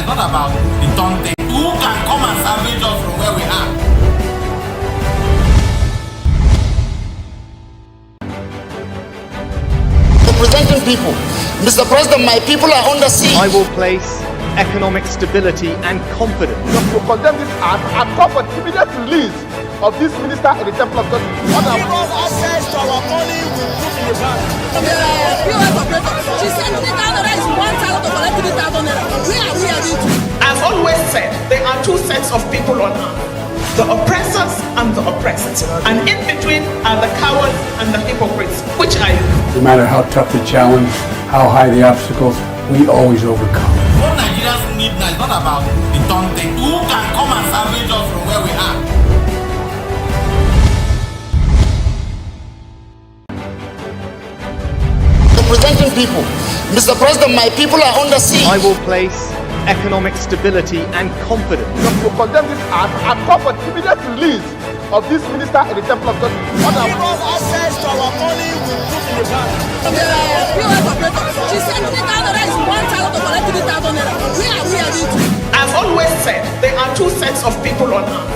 It's not about the done thing. Who can come and salvage us from where we are? Representing people. Mr. President, my people are under siege. I will place economic stability and confidence. To condemn this act and call for immediate release of this minister in the Temple of God. Give us access to our money we put in the bank. POS operator, she said 3,000 naira is 1,000 to collect 3,000 naira. Where are we heading to? I've always said there are two sets of people on earth, the oppressors and the oppressed. And in between are the cowards and the hypocrites. Which are you? No matter how tough the challenge, how high the obstacles, we always overcome. What Nigerians need now is not about the done thing. Who can come and salvage us from where we are? Representing people. Mr. President, my people are under siege. I will place economic stability and confidence. To condemn this act and call for immediate release of this minister in the Temple of God. Give us access to our money we put in the bank. POS operator, she said 3,000 naira is 1,000 to collect 3,000 naira. Where are we heading to? I've always said there are two sets of people on earth,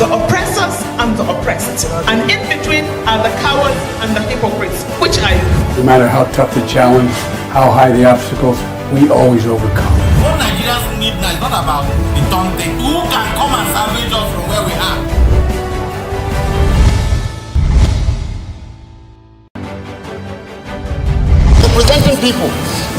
the oppressors and the oppressed. And in between are the cowards and the hypocrites. Which are you? No matter how tough the challenge, how high the obstacles, we always overcome. What Nigerians need now is not about the done thing. Who can come and salvage us from where we are? Representing people.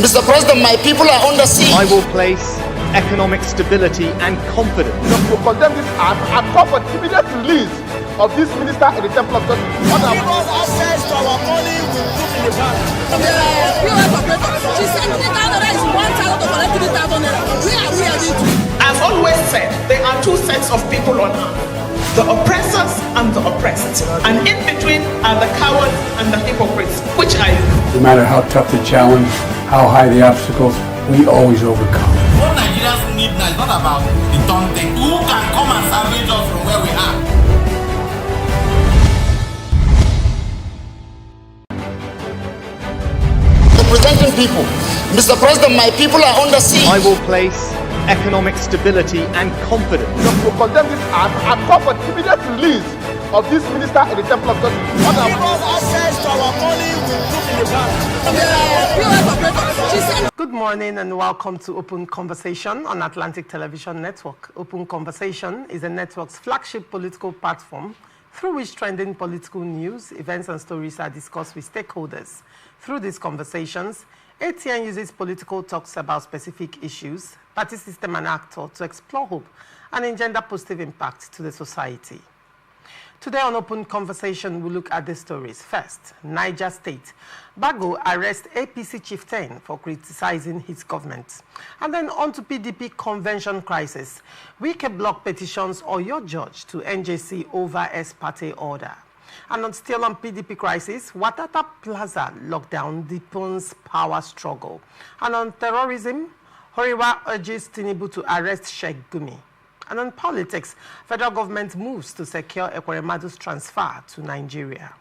Mr. President, my people are under siege. I will place economic stability and confidence. To condemn this act and call for immediate release of this minister in the Temple of God. Give us access to our money we put in the bank. POS operator, she said 3,000 naira is 1,000 to collect 3,000 naira. Where are we heading to? I've always said there are two sets of people on earth, the oppressors and the oppressed. And in between are the cowards and the hypocrites. Which are you? No matter how tough the challenge, how high the obstacles, we always overcome. What Nigerians need now is not about the done thing. Who can come and salvage us from where we are? Representing people. Mr. President, my people are under siege. I will place economic stability and confidence. To condemn this act and call for immediate release of this minister in the Temple of God. Give us access to our money we put in the bank. POS operator, she said. Good morning and welcome to Open Conversation on Atlantic Television Network. Open Conversation is the network's flagship political platform through which trending political news, events and stories are discussed with stakeholders. Through these conversations, ATN uses political talks about specific issues, party system and actor to explore hope and engender positive impact to the society. Today on Open Conversation, we look at the stories. First, Niger State. Bago arrests APC chieftain for criticizing his government. And then on to PDP convention crisis. Wike block petitions or your judge to NJC over ex-parte order. And still on PDP crisis, Watata Plaza lockdown deepens power struggle. And on terrorism, Horiwa urges Tinubu to arrest Sheikh Gumi. And on politics, federal government moves to secure Ekweremadu's transfer to Nigeria.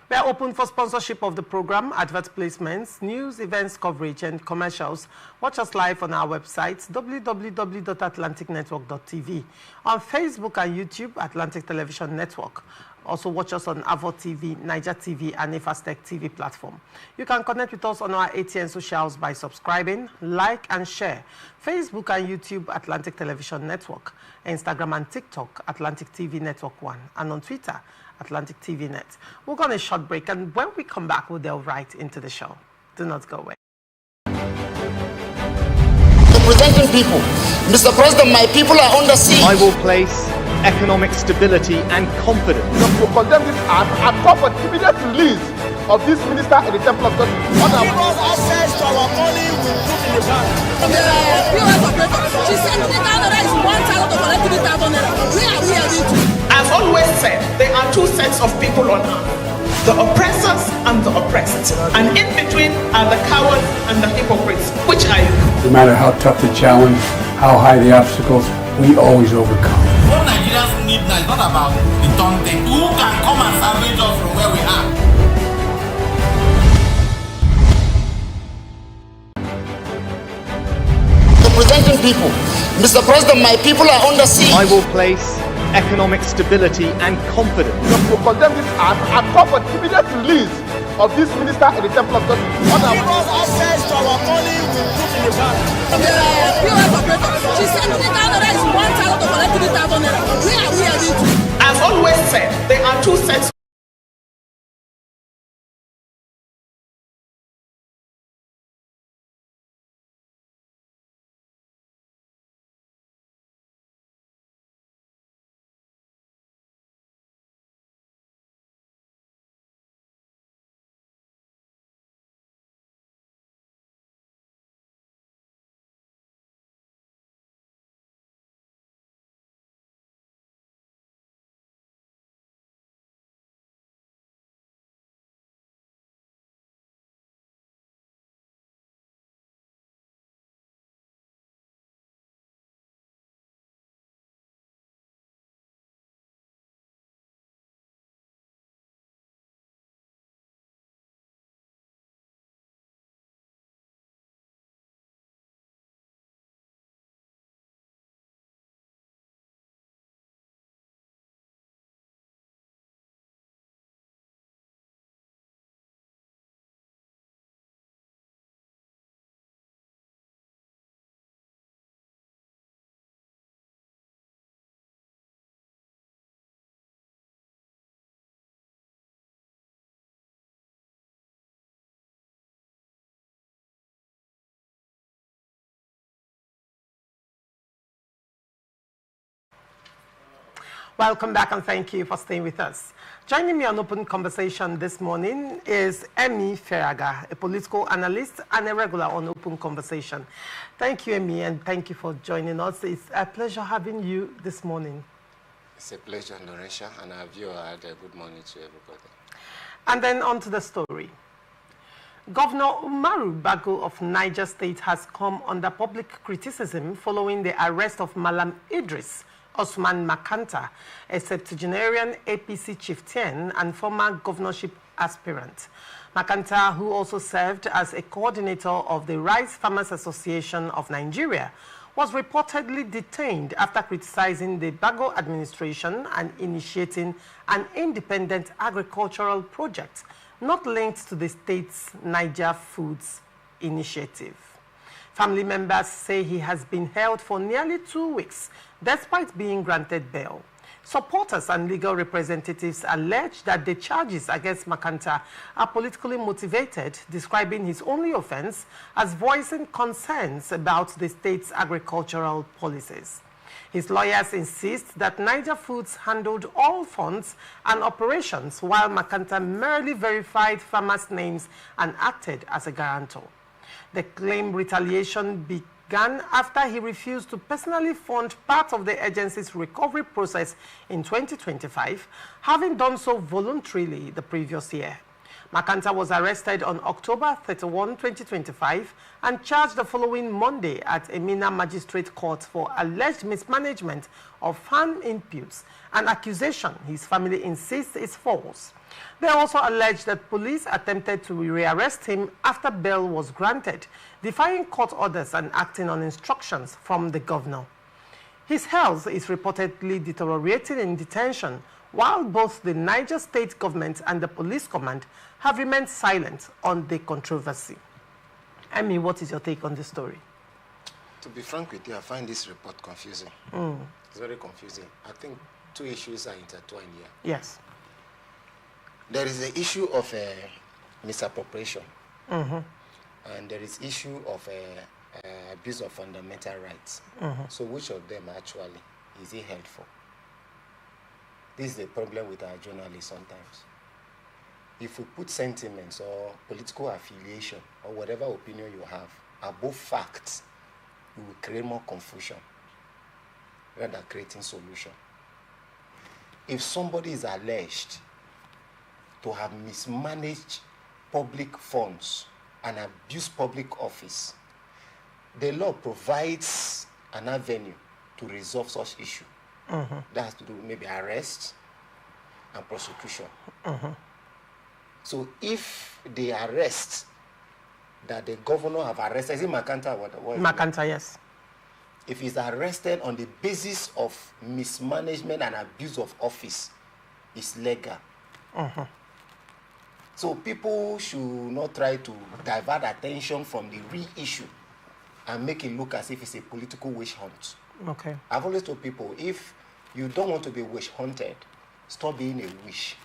We are open for sponsorship of the program, advert placements, news, events coverage, and commercials. Watch us live on our website, www.atlanticnetwork.tv. On Facebook and YouTube, Atlantic Television Network. Also watch us on Avo TV, Niger TV, and Ifastech TV platform. You can connect with us on our ATN socials by subscribing, like, and share. Facebook and YouTube, Atlantic Television Network. Instagram and TikTok, Atlantic TV Network 1. And on Twitter, Atlantic TV Net. We're going to a short break, and when we come back, we'll delve right into the show. Do not go away. Representing people. Mr. President, my people are under siege. I will place economic stability and confidence. To condemn this act and call for immediate release of this minister in the Temple of God. Give us access to our money we put in the bank. POS operator, she said 3,000 naira is 1,000 to collect 3,000 naira. Where are we heading to? I've always said there are two sets of people on earth, the oppressors and the oppressed. And in between are the cowards and the hypocrites. Which are you? No matter how tough the challenge, how high the obstacles, we always overcome. What Nigerians need now is not about the done thing. Who can come and salvage us from where we are? representing people. Mr. President, my people are under siege. I will place economic stability and confidence To condemn this act and call for the immediate release of this minister in the Temple of Justice. Give us access to our money we put in the bank. The POS operator, she said 20,000 naira is 1,000 to collect 3,000 naira. Where are we heading to? I've always said there are two sets. Welcome back and thank you for staying with us. Joining me on Open Conversation this morning is Emmy Ferraga, a political analyst and a regular on Open Conversation. Thank you, Emmy, and thank you for joining us. It's a pleasure having you this morning. It's a pleasure, Loresha, and our viewer had a good morning to everybody. And then on to the story. Governor Umaru Bago of Niger State has come under public criticism following the arrest of Malam Idris Osman Makanta, a septuagenarian APC chieftain and former governorship aspirant. Makanta, who also served as a coordinator of the Rice Farmers Association of Nigeria, was reportedly detained after criticizing the Bago administration and initiating an independent agricultural project not linked to the state's Niger Foods initiative. Family members say he has been held for nearly 2 weeks, despite being granted bail. Supporters and legal representatives allege that the charges against Makanta are politically motivated, describing his only offense as voicing concerns about the state's agricultural policies. His lawyers insist that Niger Foods handled all funds and operations, while Makanta merely verified farmers' names and acted as a guarantor. The claim retaliation began after he refused to personally fund part of the agency's recovery process in 2025, having done so voluntarily the previous year. Makanta was arrested on October 31, 2025, and charged the following Monday at Emina Magistrate Court for alleged mismanagement of farm inputs, an accusation his family insists is false. They also allege that police attempted to rearrest him after bail was granted, defying court orders and acting on instructions from the governor. His health is reportedly deteriorating in detention, while both the Niger State government and the police command have remained silent on the controversy. Emmy, what is your take on this story? To be frank with you, I find this report confusing. It's very confusing. I think two issues are intertwined here. Yes. There is the issue of misappropriation, and there is issue of abuse of fundamental rights. So which of them actually is he held for? This is the problem with our journalists sometimes. If we put sentiments or political affiliation or whatever opinion you have above facts, we will create more confusion rather than creating solution. If somebody is alleged to have mismanaged public funds and abused public office, the law provides an avenue to resolve such issue. That has to do with maybe arrest and prosecution. So if the arrest that the governor have arrested, is it Makanta? What Makanta, yes. if he's arrested on the basis of mismanagement and abuse of office, it's legal. So people should not try to divert attention from the real issue and make it look as if it's a political witch hunt. Okay. I've always told people, if you don't want to be witch hunted, stop being a witch.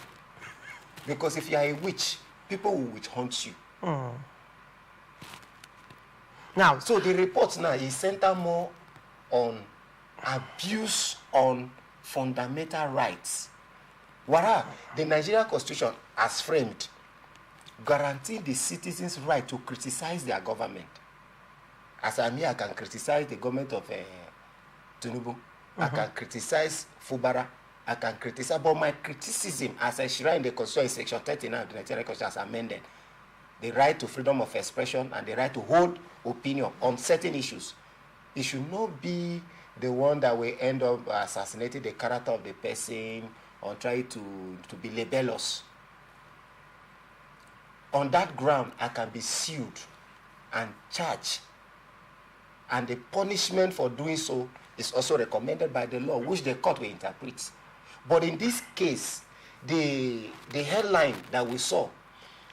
Because if you are a witch, people will witch hunt you. Now, so the report now is centered more on abuse on fundamental rights. Whereas the Nigerian Constitution, as framed, guarantees the citizens' right to criticize their government. As I'm here, I can criticize the government of Tinubu. I can criticize Fubara. I can criticize, but my criticism, as enshrined in the Constitution, is Section 39 of the Nigerian Constitution, as amended. The right to freedom of expression and the right to hold opinion on certain issues. It should not be the one that will end up assassinating the character of the person or try to be libelous. On that ground, I can be sued and charged. And the punishment for doing so is also recommended by the law, which the court will interpret. But in this case, the headline that we saw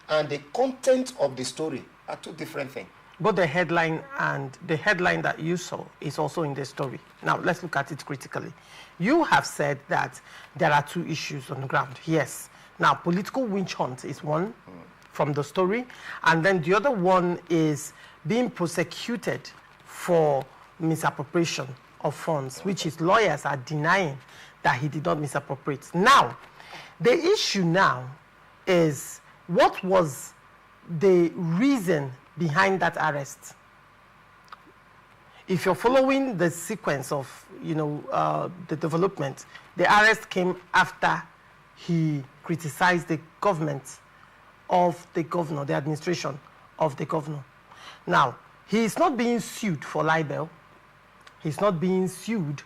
and the content of the story are two different things. But the headline and the headline that you saw is also in the story. Now, let's look at it critically. You have said that there are two issues on the ground. Yes. Now, political witch hunt is one from the story. And then the other one is being prosecuted for misappropriation of funds, which his lawyers are denying that he did not misappropriate. Now, the issue now is, what was the reason behind that arrest? If you're following the sequence of, the development, the arrest came after he criticized the government of the governor, the administration of the governor. Now, he is not being sued for libel. He's not being sued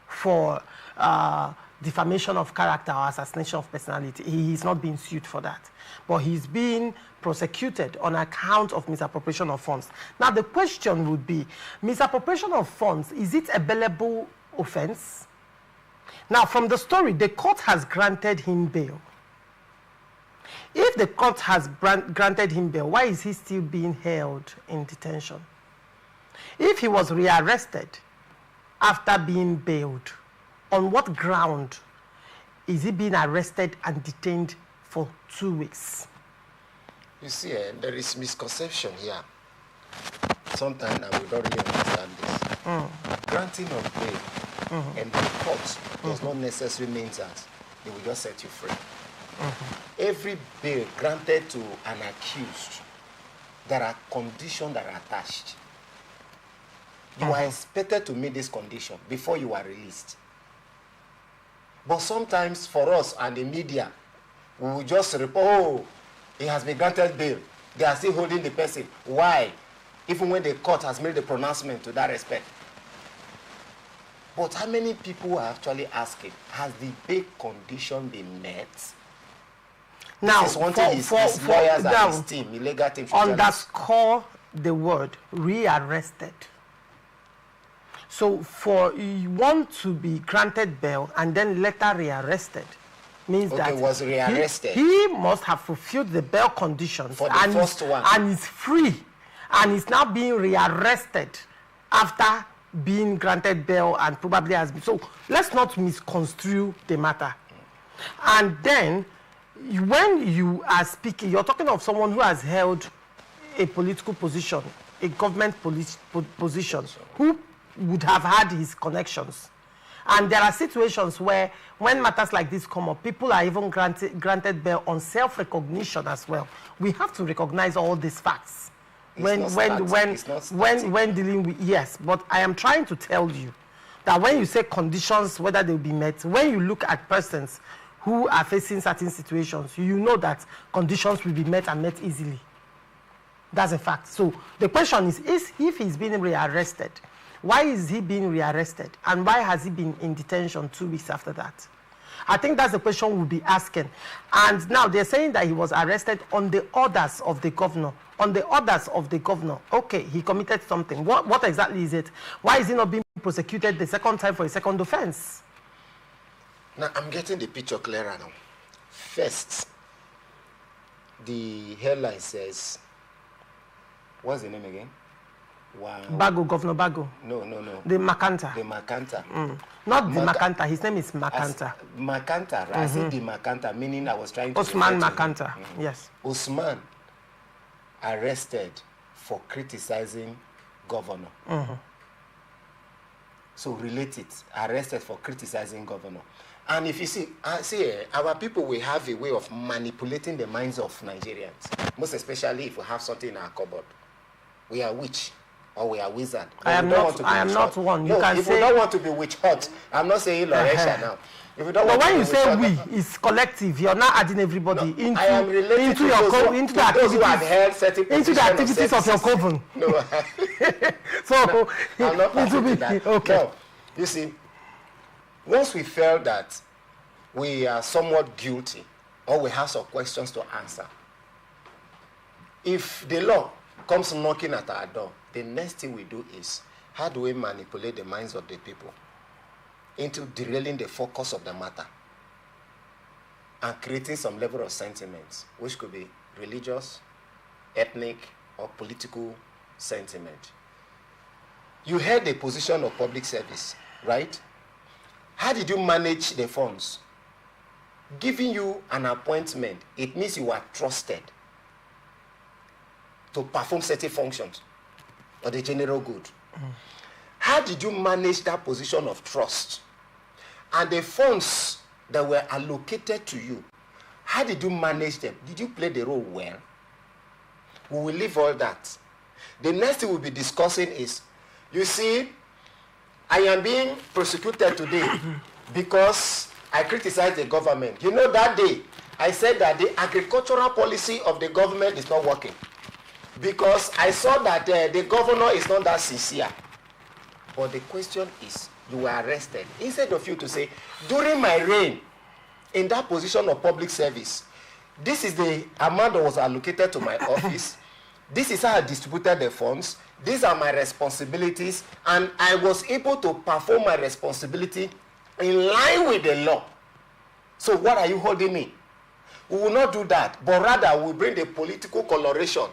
for defamation of character or assassination of personality. He is not being sued for that. But he's being prosecuted on account of misappropriation of funds. Now, the question would be, misappropriation of funds, is it a bailable offense? Now, from the story, the court has granted him bail. If the court has granted him bail, why is he still being held in detention? If he was rearrested after being bailed, on what ground is he being arrested and detained for 2 weeks? You see, there is misconception here. Sometimes I would not really understand this. Granting of bail and the court does not necessarily mean that they will just set you free. Every bail granted to an accused, there are conditions that are attached. You are expected to meet this condition before you are released. But sometimes for us and the media, we will just report, oh, he has been granted bail. They are still holding the person. Why? Even when the court has made the pronouncement to that respect. But how many people are actually asking, has the bail condition been met? Now, this is one thing his lawyers and his team, the legal team should underscore the word rearrested. So for one to be granted bail and then later rearrested means that he was rearrested. He must have fulfilled the bail conditions for the first one. And is free and is now being rearrested after being granted bail and probably has been. So let's not misconstrue the matter. And then when you are speaking, you're talking of someone who has held a political position, a government position, who would have had his connections. And there are situations where, when matters like this come up, people are even granted bail on self-recognition as well. We have to recognize all these facts when dealing with, yes. But I am trying to tell you that when you say conditions, whether they will be met, when you look at persons who are facing certain situations, you know that conditions will be met and met easily. That's a fact. So the question is if he's being rearrested, why is he being rearrested? And why has he been in detention 2 weeks after that? I think that's the question we'll be asking. And now they're saying that he was arrested on the orders of the governor. On the orders of the governor. Okay, he committed something. What exactly is it? Why is he not being prosecuted the second time for a second offense? Now, I'm getting the picture clearer now. First, the headline says, what's the name again? Wow. Bago, Governor Bago. No. The Makanta. The Makanta. Not the Makanta. His name is Makanta. Makanta, right? I said the Makanta, meaning I was trying to... Osman Makanta, yes. Osman arrested for criticizing governor. So relate it. Arrested for criticizing governor. And if you see, our people will have a way of manipulating the minds of Nigerians. Most especially if we have something in our cupboard. We are witch. Or we are wizard. I am not one. No, if you don't want to be witch hot, I'm not saying Loresha now. If you don't but want when to you be say witch we, hot, it's collective. You're not adding everybody into I am related to the activities, into the activities of your coven. No, so I'm not partaking that. Okay. No, you see, once we felt that we are somewhat guilty, or we have some questions to answer, if the law comes knocking at our door, the next thing we do is, how do we manipulate the minds of the people into derailing the focus of the matter and creating some level of sentiments, which could be religious, ethnic, or political sentiment. You held the position of public service, right? How did you manage the funds? Giving you an appointment, it means you are trusted to perform certain functions for the general good. How did you manage that position of trust? And the funds that were allocated to you, how did you manage them? Did you play the role well? We will leave all that. The next thing we'll be discussing is, you see, I am being prosecuted today because I criticized the government. You know, that day, I said that the agricultural policy of the government is not working, because I saw that the governor is not that sincere. But the question is, you were arrested. Instead of you to say, during my reign, in that position of public service, this is the amount that was allocated to my office, this is how I distributed the funds, these are my responsibilities, and I was able to perform my responsibility in line with the law. So what are you holding me? We will not do that, but rather we will bring the political coloration.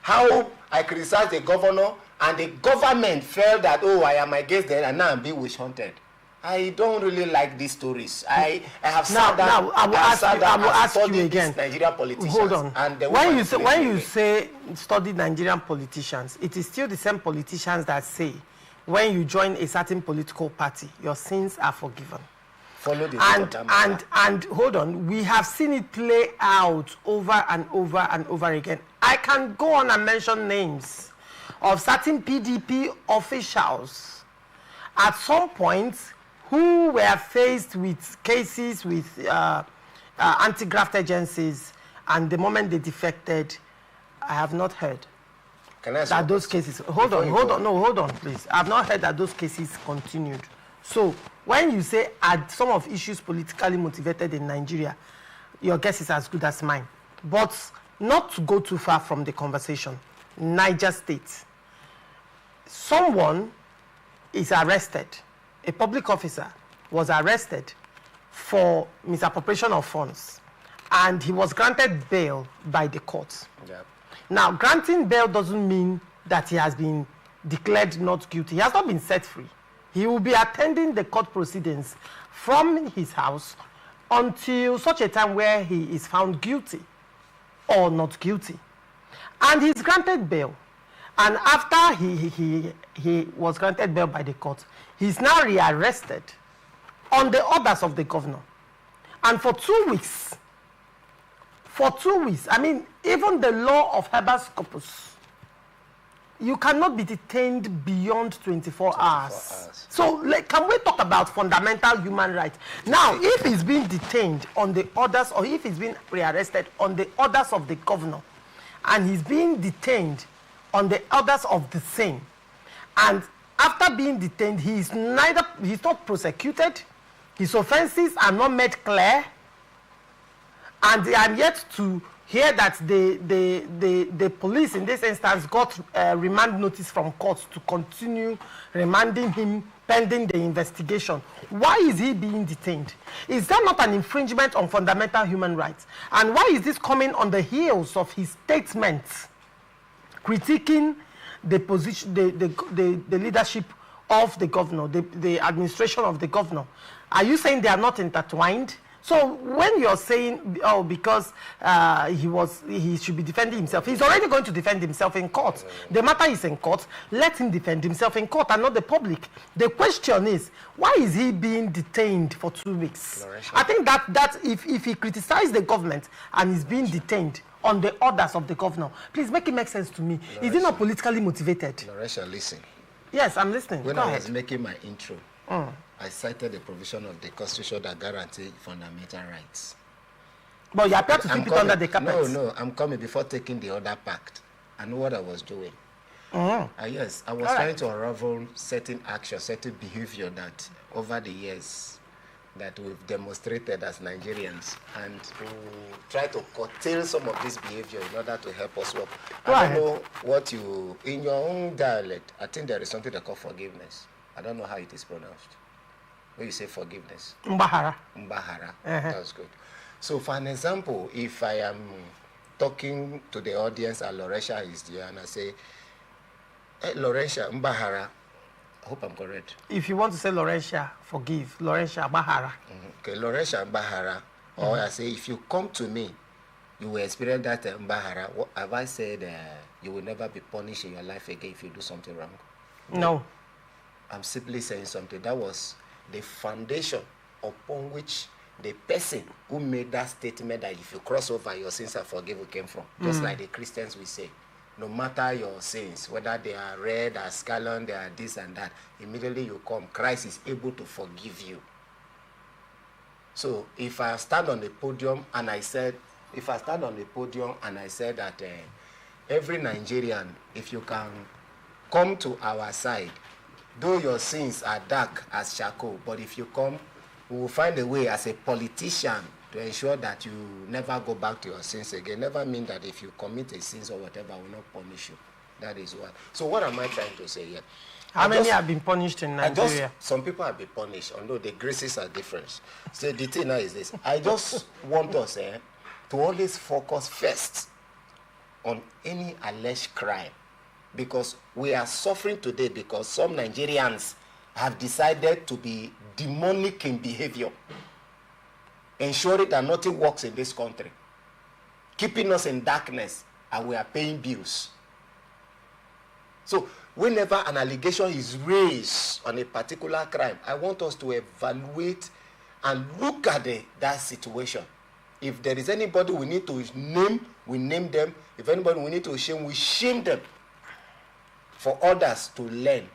How I criticized the governor, and the government felt that, oh, I am against them, and now I'm being witch hunted. I don't really like these stories. I have sat down. Now, I will ask you again. Nigerian politicians. Hold on. And when you say study Nigerian politicians, it is still the same politicians that say, when you join a certain political party, your sins are forgiven. Follow the and hold on, we have seen it play out over and over and over again. I can go on and mention names of certain PDP officials at some point who were faced with cases with anti-graft agencies, and the moment they defected, I have not heard that those cases. Hold on, please. I have not heard that those cases continued. So when you say, are some of issues politically motivated in Nigeria, your guess is as good as mine. But not to go too far from the conversation, Niger State, someone is arrested, a public officer was arrested for misappropriation of funds, and he was granted bail by the court. Yep. Now, granting bail doesn't mean that he has been declared not guilty. He has not been set free. He will be attending the court proceedings from his house until such a time where he is found guilty or not guilty. And he's granted bail. And after he was granted bail by the court, he's now rearrested on the orders of the governor. And for 2 weeks, I mean, even the law of habeas corpus, you cannot be detained beyond 24 hours. So can we talk about fundamental human rights? Now, if he's being detained on the orders, or if he's being rearrested on the orders of the governor, and he's being detained on the orders of the same, and after being detained, he's not prosecuted, His offenses are not made clear, and I am yet to hear that the police in this instance got remand notice from court to continue remanding him pending the investigation. Why is he being detained? Is that not an infringement on fundamental human rights? And why is this coming on the heels of his statements critiquing the position, the leadership of the governor, the administration of the governor? Are you saying they are not intertwined? So when you're saying, oh, because he should be defending himself, he's already going to defend himself in court. The matter is in court. Let him defend himself in court and not the public. The question is, why is he being detained for 2 weeks? I think that if he criticized the government and is being detained on the orders of the governor, please make it make sense to me. Is he not politically motivated? Loresha, listen. Yes, I'm listening. When I was making my intro, I cited the provision of the Constitution that guarantees fundamental rights. But you appear to sweep it under the carpet. No, I'm coming before taking the other pact. I know what I was doing. Yes, I was trying to unravel certain actions, certain behavior that over the years that we've demonstrated as Nigerians, and we try to curtail some of this behavior in order to help us work. I don't know what you, in your own dialect, I think there is something they call forgiveness. I don't know how it is pronounced. When you say forgiveness. Mbahara. Mbahara. That's good. So for an example, if I am talking to the audience and Loresha is there and I say, hey, Loresha, Mbahara, I hope I'm correct. If you want to say Loresha, forgive. Loresha, Mbahara. Okay, Loresha, Mbahara. Or I say, if you come to me, you will experience that Mbahara. What have I said? You will never be punished in your life again if you do something wrong? No. I'm simply saying something. That was the foundation upon which the person who made that statement that if you cross over, your sins are forgiven came from. Just like the Christians will say, no matter your sins, whether they are red or scarlet, they are this and that, immediately you come, Christ is able to forgive you. So if I stand on the podium and I said, that every Nigerian, if you can come to our side, though your sins are dark as charcoal, but if you come, we will find a way as a politician to ensure that you never go back to your sins again. Never mean that if you commit a sins or whatever, I will not punish you. That is what. So what am I trying to say here? How many have been punished in Nigeria? Some people have been punished, although the graces are different. So the thing now is this. I just want us to always focus first on any alleged crime. Because we are suffering today because some Nigerians have decided to be demonic in behavior, ensuring that nothing works in this country, keeping us in darkness, and we are paying bills. So whenever an allegation is raised on a particular crime, I want us to evaluate and look at that situation. If there is anybody we need to name, we name them. If anybody we need to shame, we shame them, for others to learn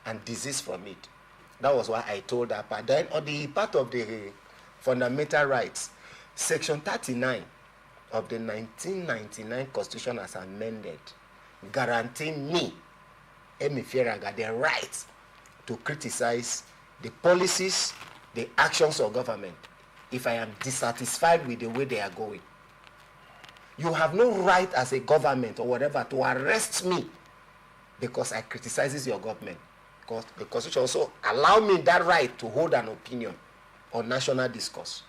and desist from it. That was why I told that part. Then on the part of the fundamental rights, Section 39 of the 1999 Constitution as amended, guaranteeing me, Emi Fieraga, the right to criticize the policies, the actions of government if I am dissatisfied with the way they are going. You have no right as a government or whatever to arrest me because I criticizes your government. Because the Constitution also allow me that right to hold an opinion on national discourse.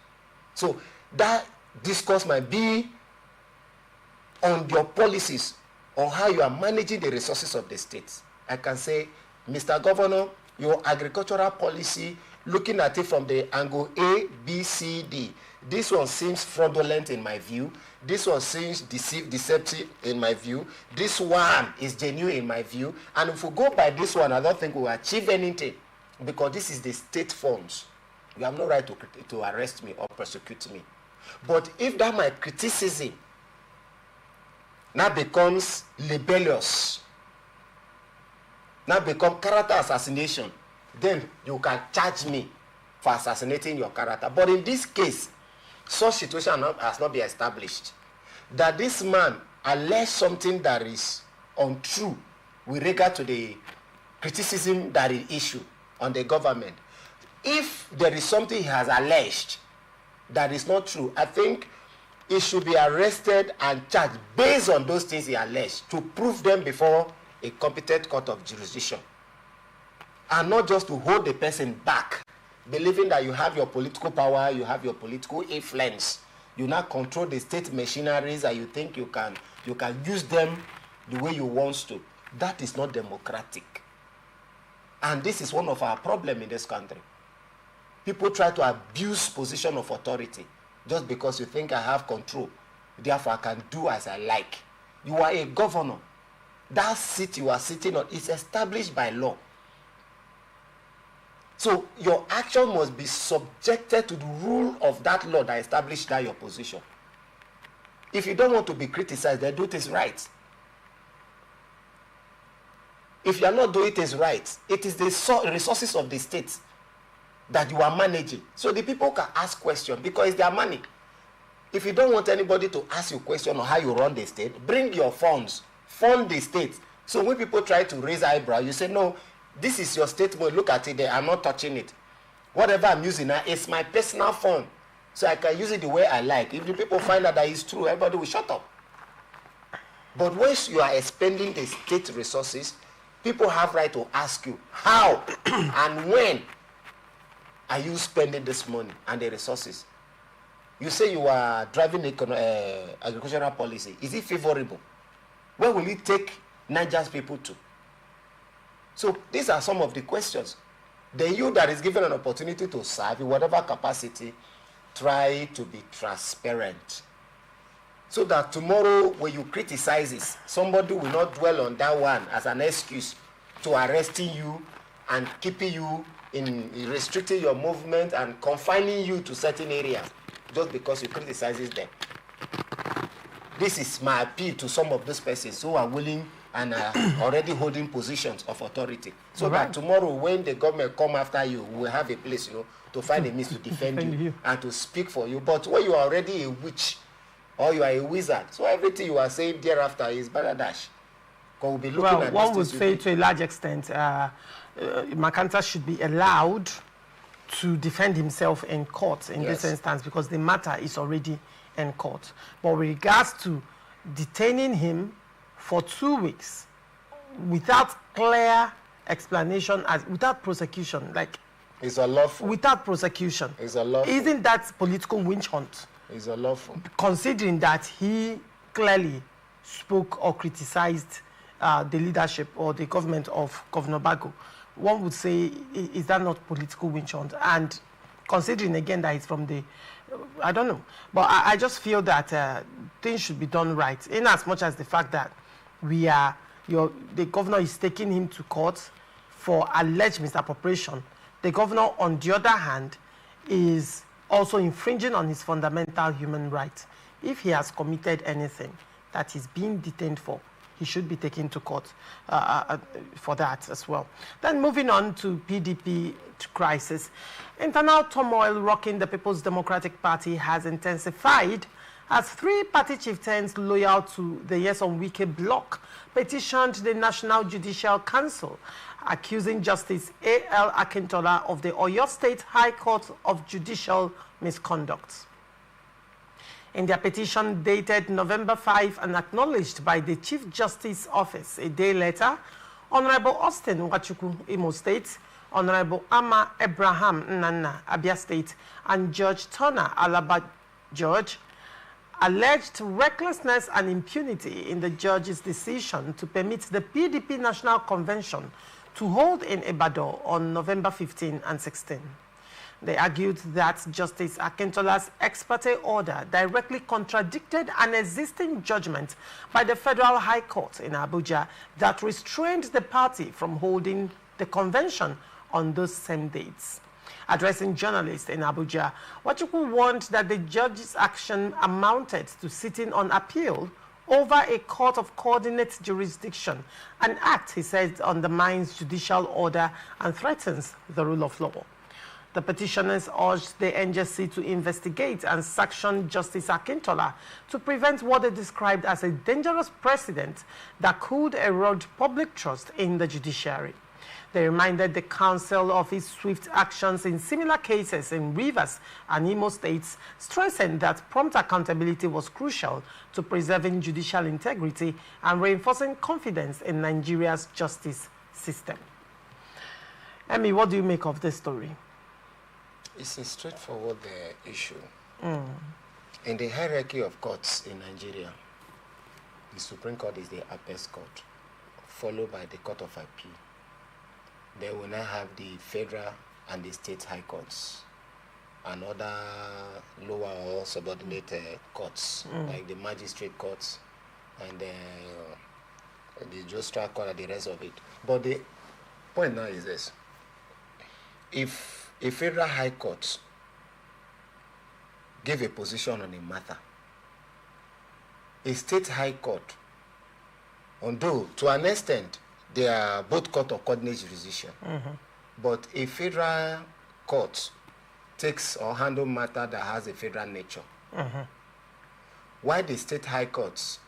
So that discourse might be on your policies or how you are managing the resources of the states. I can say, Mr. Governor, your agricultural policy, looking at it from the angle A, B, C, D, this one seems fraudulent in my view. This one seems deceptive in my view. This one is genuine in my view. And if we go by this one, I don't think we will achieve anything because this is the state funds. You have no right to arrest me or prosecute me. But if that my criticism now becomes libellous, now become character assassination, then you can charge me for assassinating your character. But in this case, such situation has not been established. That this man alleged something that is untrue with regard to the criticism that he issued on the government. if there is something he has alleged that is not true, I think he should be arrested and charged based on those things he alleged to prove them before a competent court of jurisdiction. And not just to hold the person back, believing that you have your political power, you have your political influence. You now control the state machineries and you think you can use them the way you want to. That is not democratic. And this is one of our problems in this country. People try to abuse position of authority just because you think I have control. Therefore, I can do as I like. You are a governor. That seat you are sitting on is established by law. So your action must be subjected to the rule of that law that established that your position. If you don't want to be criticized, then do things right. If you are not doing things right, it is the resources of the state that you are managing. So the people can ask questions because it's their money. If you don't want anybody to ask you questions on how you run the state, bring your funds, fund the state. So when people try to raise eyebrow, you say, no, this is your statement, look at it there, I'm not touching it. Whatever I'm using now is my personal fund. So I can use it the way I like. If the people find out that it's true, everybody will shut up. But once you are expending the state resources, people have right to ask you, how and when are you spending this money and the resources? You say you are driving agricultural policy. Is it favorable? Where will it take Nigeria's people to? So these are some of the questions. Then you that is given an opportunity to serve in whatever capacity, try to be transparent. So that tomorrow when you criticize this, somebody will not dwell on that one as an excuse to arresting you and keeping you in restricting your movement and confining you to certain areas just because you criticize them. This is my appeal to some of those persons who are willing and are already holding positions of authority. So that tomorrow when the government come after you, we will have a place, to find a means to defend you and to speak for you. But when you are already a witch or you are a wizard, so everything you are saying thereafter is baladash. We'll be looking at one would say to a large extent, Makanta should be allowed to defend himself in court in this instance because the matter is already in court. But with regards to detaining him for 2 weeks without clear explanation, without prosecution, it's unlawful. Without prosecution, it's unlawful. Isn't that political witch hunt? It's unlawful. Considering that he clearly spoke or criticized the leadership or the government of Governor Bago, one would say, is that not political witch hunt? And considering again that it's from the, I don't know, but I just feel that things should be done right, in as much as the fact that the governor is taking him to court for alleged misappropriation. The governor, on the other hand, is also infringing on his fundamental human rights. If he has committed anything that he's being detained for, he should be taken to court for that as well. Then moving on to PDP crisis. Internal turmoil rocking the People's Democratic Party has intensified as 3 party chieftains loyal to the Yeson Wike bloc petitioned the National Judicial Council, accusing Justice A.L. Akintola of the Oyo State High Court of judicial misconduct. In their petition dated November 5 and acknowledged by the Chief Justice Office a day later, Honorable Austin Nwachukwu, Imo State, Honorable Ama Abraham Nnanna, Abia State, and Judge Turner Alaba George alleged recklessness and impunity in the judge's decision to permit the PDP National Convention to hold in Ibadan on November 15 and 16. They argued that Justice Akintola's ex parte order directly contradicted an existing judgment by the Federal High Court in Abuja that restrained the party from holding the convention on those same dates. Addressing journalists in Abuja, Nwachukwu warned that the judge's action amounted to sitting on appeal over a court of coordinate jurisdiction, an act, he said, undermines judicial order and threatens the rule of law. The petitioners urged the NJC to investigate and sanction Justice Akintola to prevent what they described as a dangerous precedent that could erode public trust in the judiciary. They reminded the council of its swift actions in similar cases in Rivers and Imo states, stressing that prompt accountability was crucial to preserving judicial integrity and reinforcing confidence in Nigeria's justice system. Emmy, what do you make of this story? It's a straightforward issue. In the hierarchy of courts in Nigeria, the Supreme Court is the highest court, followed by the Court of Appeal. Then we now have the federal and the state high courts and other lower or subordinate courts, like the magistrate courts and the judicial court and the rest of it. But the point now is this. If a federal high court gave a position on a matter, a state high court, although to an extent they are both court of coordinate jurisdiction, but a federal court takes or handle matter that has a federal nature. Why the state high courts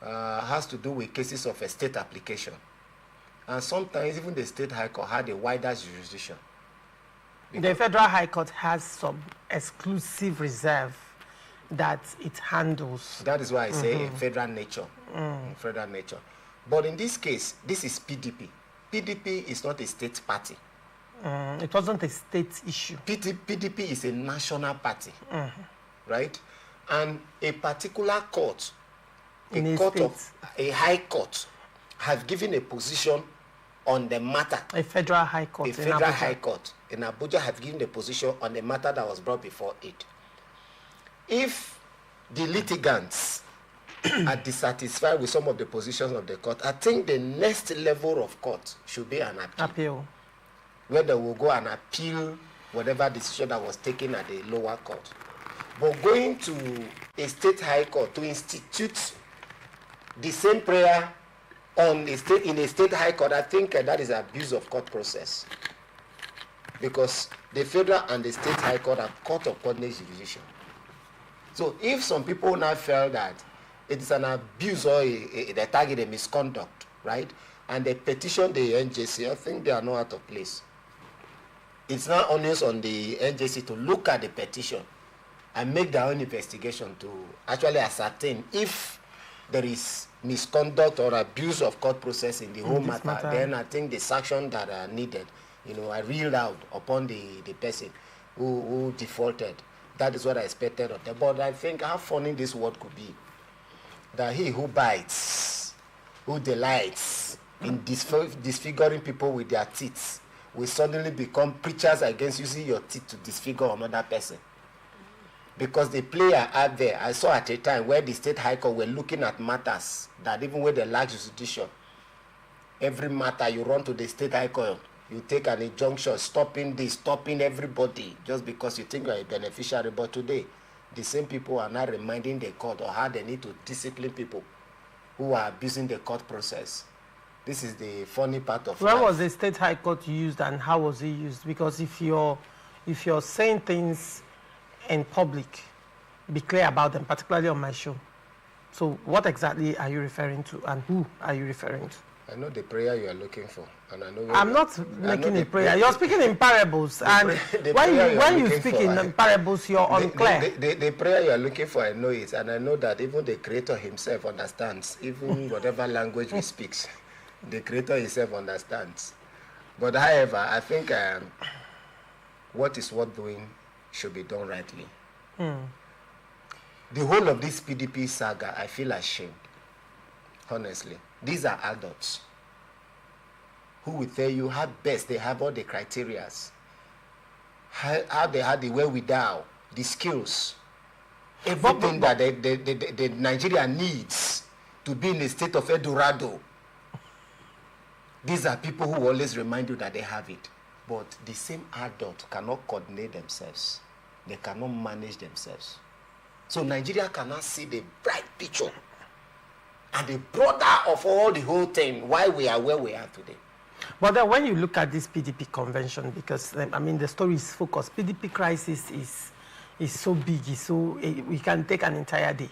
has to do with cases of a state application, and sometimes even the state high court had a wider jurisdiction. The Federal High Court has some exclusive reserve that it handles. That is why I say a federal nature. Federal nature. But in this case, this is PDP. PDP is not a state party. It wasn't a state issue. PDP is a national party, right? And a particular court, a high court, have given a position on the matter. A federal high court. A federal high court in Abuja have given a position on the matter that was brought before it. If the litigants are dissatisfied with some of the positions of the court, I think the next level of court should be an appeal. Where they will go and appeal whatever decision that was taken at the lower court. But going to a state high court to institute the same prayer in a state high court, I think that is abuse of court process. Because the federal and the state high court are court of coordinate jurisdiction. So if some people now feel that it is an abuse or they target a misconduct, right, and they petition the NJC, I think they are not out of place. It's not only on the NJC to look at the petition and make their own investigation to actually ascertain if there is misconduct or abuse of court process in the whole matter. Then I think the sanction that are needed, are reeled out upon the person who defaulted. That is what I expected of them. But I think how funny this word could be, that he who bites, who delights in disfiguring people with their teeth, will suddenly become preachers against using your teeth to disfigure another person. Because the player out there, I saw at a time where the state high court were looking at matters that even with the large jurisdiction, every matter you run to the state high court, you take an injunction stopping this, stopping everybody, just because you think you are a beneficiary. But today, the same people are not reminding the court or how they need to discipline people who are abusing the court process. This is the funny part of When was the state high court used and how was it used? Because if you're saying things in public, be clear about them, particularly on my show. So what exactly are you referring to and who are you referring to? I know the prayer you are looking for, and I know. I'm not making a prayer. You're speaking in parables, and when you speak in parables, you're unclear. The prayer you are looking for, I know it, and I know that even the Creator Himself understands, even whatever language He speaks, the Creator Himself understands. But however, I think what is worth doing should be done rightly. The whole of this PDP saga, I feel ashamed. Honestly, these are adults who will tell you how best they have all the criterias, how they have the wherewithal, the skills, everything that the Nigeria needs to be in a state of Eldorado. These are people who always remind you that they have it. But the same adult cannot coordinate themselves. They cannot manage themselves. So Nigeria cannot see the bright picture and the broader of all the whole thing, why we are where we are today. But then when you look at this PDP convention, because the story is focused, PDP crisis is so big, we can take an entire day.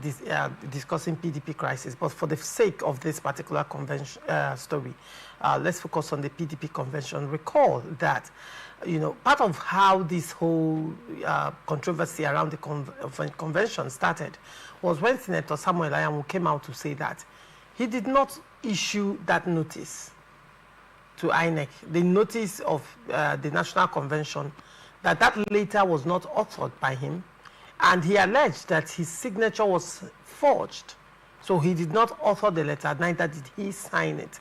discussing PDP crisis, but for the sake of this particular convention story, let's focus on the PDP convention. Recall that, part of how this whole controversy around the convention started was when Senator Samuel Ayamu came out to say that he did not issue that notice to INEC, the notice of the National Convention, that later was not authored by him. And he alleged that his signature was forged. So he did not author the letter, neither did he sign it.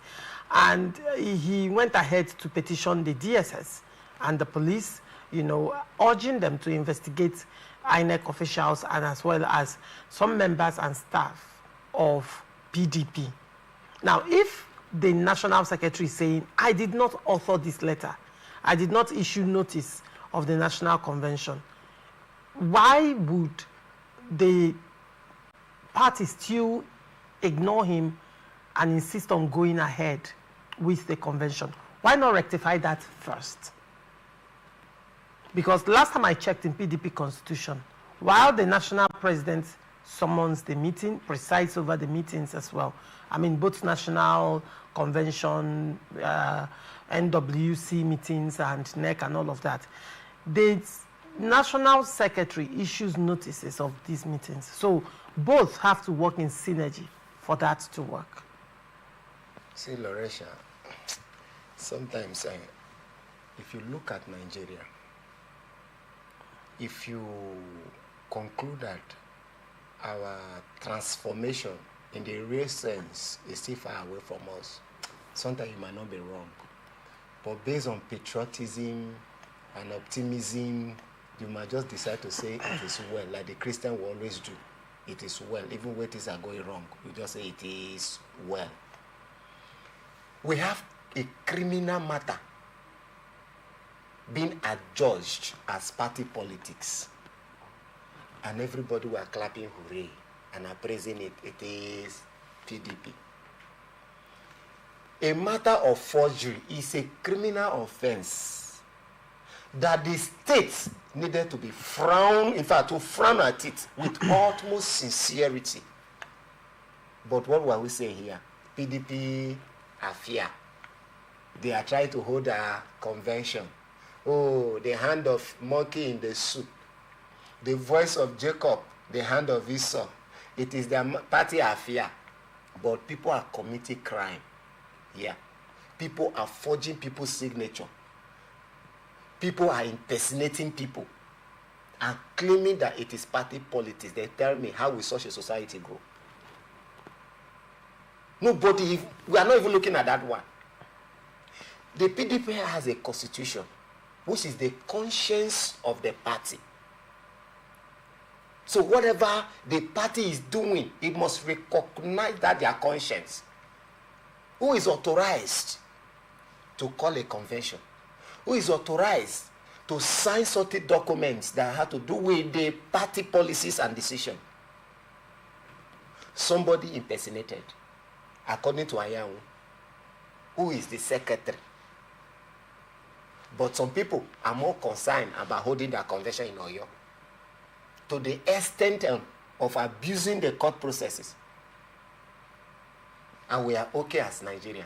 And he went ahead to petition the DSS and the police, urging them to investigate INEC officials and as well as some members and staff of PDP. Now, if the National Secretary is saying, I did not author this letter, I did not issue notice of the National Convention, why would the party still ignore him and insist on going ahead with the convention? Why not rectify that first? Because last time I checked in PDP constitution, while the national president summons the meeting, presides over the meetings as well, I mean both national convention, NWC meetings and NEC and all of that, the National Secretary issues notices of these meetings. So both have to work in synergy for that to work. See, Loresha, sometimes if you look at Nigeria, if you conclude that our transformation in the real sense is still far away from us, sometimes you might not be wrong. But based on patriotism and optimism, you might just decide to say it is well, like the Christian will always do. It is well, even when things are going wrong. You just say it is well. We have a criminal matter being adjudged as party politics. And everybody were clapping hooray and appraising it. It is PDP. A matter of forgery is a criminal offense that the state needed to be frowned, in fact, to frown at it with utmost sincerity. But what were we saying here? PDP are fear. They are trying to hold a convention. Oh, the hand of monkey in the soup. The voice of Jacob, the hand of Esau. It is their party are fear. But people are committing crime. Yeah. People are forging people's signature. People are impersonating people and claiming that it is party politics. They tell me, how will such a society grow? Nobody, we are not even looking at that one. The PDP has a constitution, which is the conscience of the party. So whatever the party is doing, it must recognize that their conscience. Who is authorized to call a convention? Who is authorized to sign certain documents that have to do with the party policies and decisions? Somebody impersonated, according to Ayahu, who is the secretary. But some people are more concerned about holding their convention in Oyo, to the extent of abusing the court processes. And we are okay as Nigeria.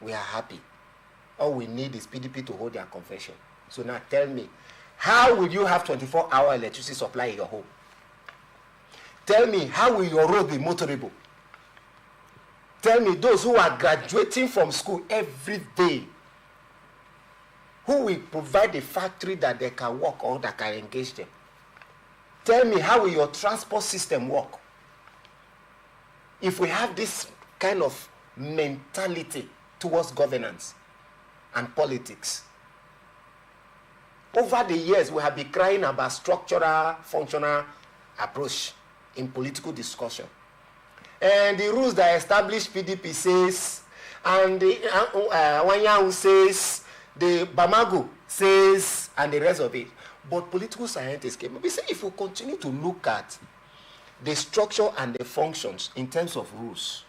We are happy. All we need is PDP to hold their convention. So now tell me, how will you have 24-hour electricity supply in your home? Tell me, how will your road be motorable? Tell me, those who are graduating from school every day, who will provide a factory that they can work or that can engage them? Tell me, how will your transport system work? If we have this kind of mentality towards governance and politics, over the years we have been crying about structural, functional approach in political discussion. And the rules that establish PDP says, and the Wanyahu says, the Bamagu says, and the rest of it. But political scientists came up. We say if we continue to look at the structure and the functions in terms of rules,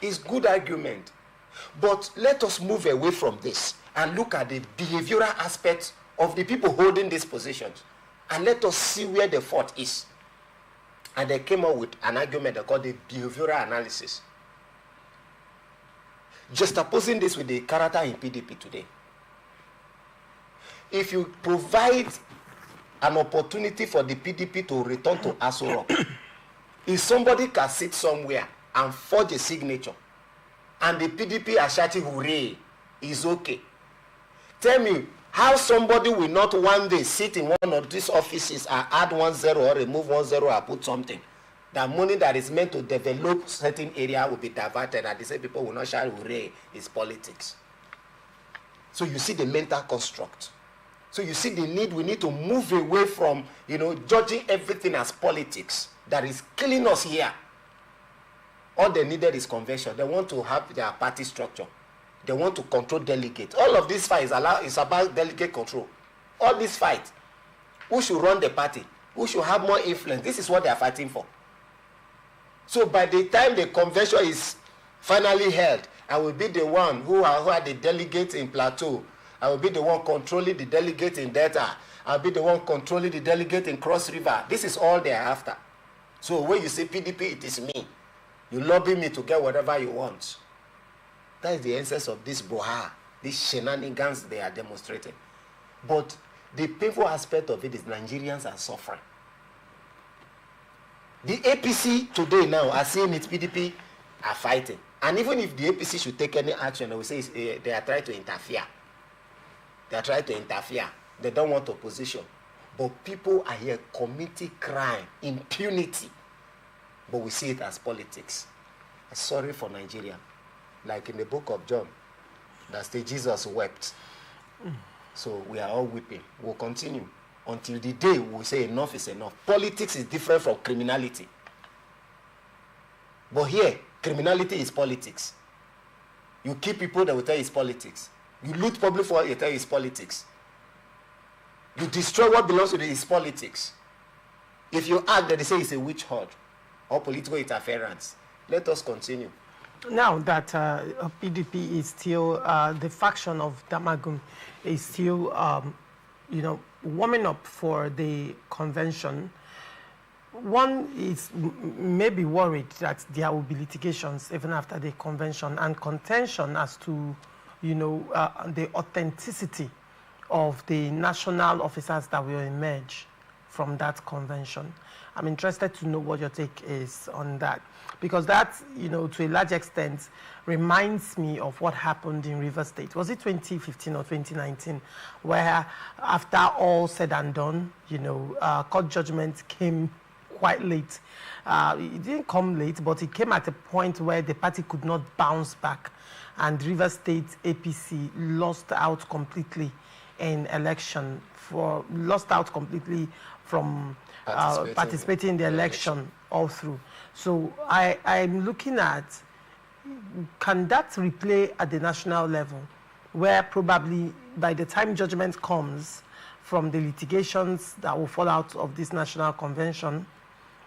it's good argument. But let us move away from this and look at the behavioral aspects of the people holding these positions. And let us see where the fault is. And they came up with an argument they called the behavioral analysis. Juxtaposing this with the character in PDP today. If you provide an opportunity for the PDP to return to Aso Rock, if somebody can sit somewhere and forge a signature, and the PDP are shouting hooray, is okay. Tell me how somebody will not one day sit in one of these offices and add 10 or remove 10 or put something. The money that is meant to develop certain area will be diverted, and they say people will not shout hooray. Is politics. So you see the mental construct. So you see the need. We need to move away from judging everything as politics. That is killing us here. All they needed is convention. They want to have their party structure. They want to control delegates. All of this fight is about delegate control. All this fight, who should run the party? Who should have more influence? This is what they are fighting for. So by the time the convention is finally held, I will be the one who are the delegates in Plateau. I will be the one controlling the delegates in Delta. I'll be the one controlling the delegate in Cross River. This is all they are after. So when you say PDP, it is me. You lobby me to get whatever you want. That is the essence of this brouhaha, these shenanigans they are demonstrating. But the painful aspect of it is Nigerians are suffering. The APC today now are seeing it, PDP are fighting. And even if the APC should take any action, they will say they are trying to interfere. They are trying to interfere. They don't want opposition. But people are here committing crime, impunity. But we see it as politics. Sorry for Nigeria. Like in the book of John, that says Jesus wept. So we are all weeping. We'll continue until the day we say enough is enough. Politics is different from criminality. But here, criminality is politics. You kill people, they will tell you it's politics. You loot public for they tell you it's politics. You destroy what belongs to you, it's politics. If you act, they say it's a witch hunt or political interference. Let us continue. Now that PDP is still, the faction of Damagum is still, warming up for the convention, one is maybe worried that there will be litigations even after the convention and contention as to, the authenticity of the national officers that will emerge from that convention. I'm interested to know what your take is on that, because that, to a large extent, reminds me of what happened in Rivers State. Was it 2015 or 2019, where after all said and done, court judgment came quite late. It didn't come late, but it came at a point where the party could not bounce back, and Rivers State APC lost out completely in election, lost out completely from participating in the election all through. So I'm looking at, can that replay at the national level, where probably by the time judgment comes from the litigations that will fall out of this national convention,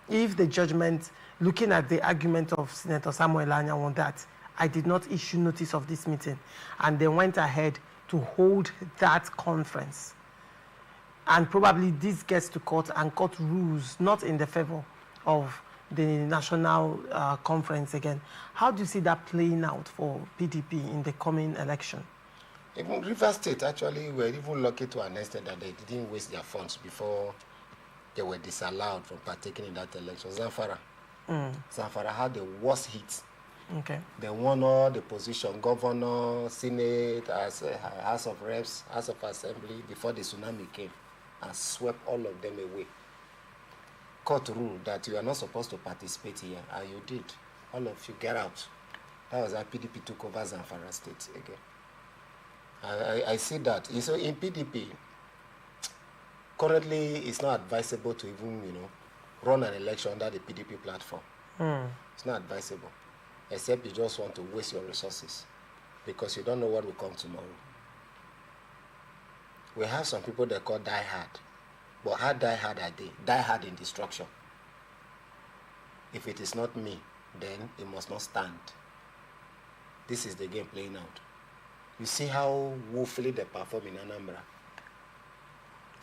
if the judgment, looking at the argument of Senator Samuel Anyanwu on that, I did not issue notice of this meeting, and they went ahead to hold that conference, and probably this gets to court and court rules not in the favor of the national conference again. How do you see that playing out for PDP in the coming election? Even Rivers State actually were even lucky to an extent that they didn't waste their funds before they were disallowed from partaking in that election. Zamfara had the worst hit. Okay. They won all the position, governor, senate, House of Reps, House of Assembly, before the tsunami came and swept all of them away. Court ruled that you are not supposed to participate here, and you did. All of you get out. That was how PDP took over Zamfara State again. I see that. So in PDP, currently it's not advisable to even, run an election under the PDP platform. It's not advisable, except you just want to waste your resources because you don't know what will come tomorrow. We have some people that call die hard, but how die hard are they? Die hard in destruction. If it is not me, then it must not stand. This is the game playing out. You see how woefully they perform in Anambra.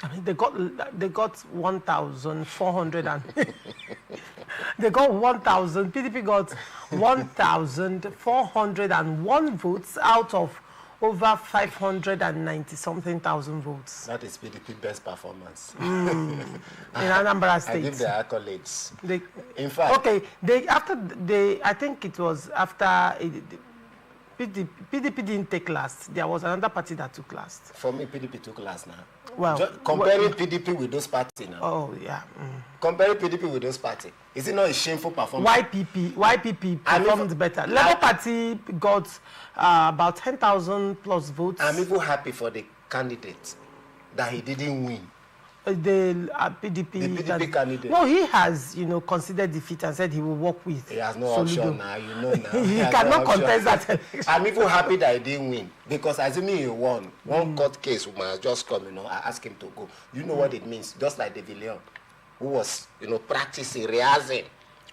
I mean, they got 1,400 and they got 1,000. PDP got 1,401 votes out of over 590 something thousand votes. That is PDP best performance. In Anambra State. I give the accolades. In fact, okay. I think it was after PDP didn't take last. There was another party that took last. For me, PDP took last now. Well, comparing PDP with those parties now. Oh yeah. Comparing PDP with those parties, is it not a shameful performance? YPP performed better. Labour Party got about 10,000 plus votes. I'm even happy for the candidate that he didn't win. The PDP candidate. No, he has, considered defeat and said he will work with. He has no option now, now. He cannot contest that. I'm even happy that he didn't win because assuming he won, one court case might just come, I asked him to go. You know what it means? Just like the Villion, who was, practicing, rehearsing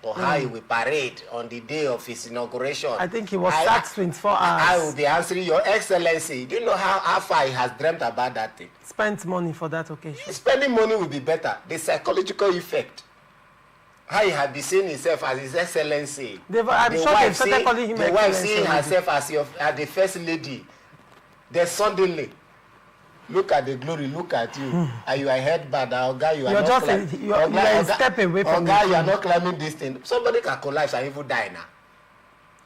on how he will parade on the day of his inauguration. I think he was sacked 24 hours. I will be answering Your Excellency. Do you know how far he has dreamt about that thing? Spent money for that occasion. Spending money will be better. The psychological effect. How he had been seeing himself as His Excellency. I'm sure they started calling him the wife seeing herself as the first lady. Then suddenly, look at the glory, look at you. And you are head bad. You are a step away from the you are not climbing this thing. Somebody can collapse and even die now.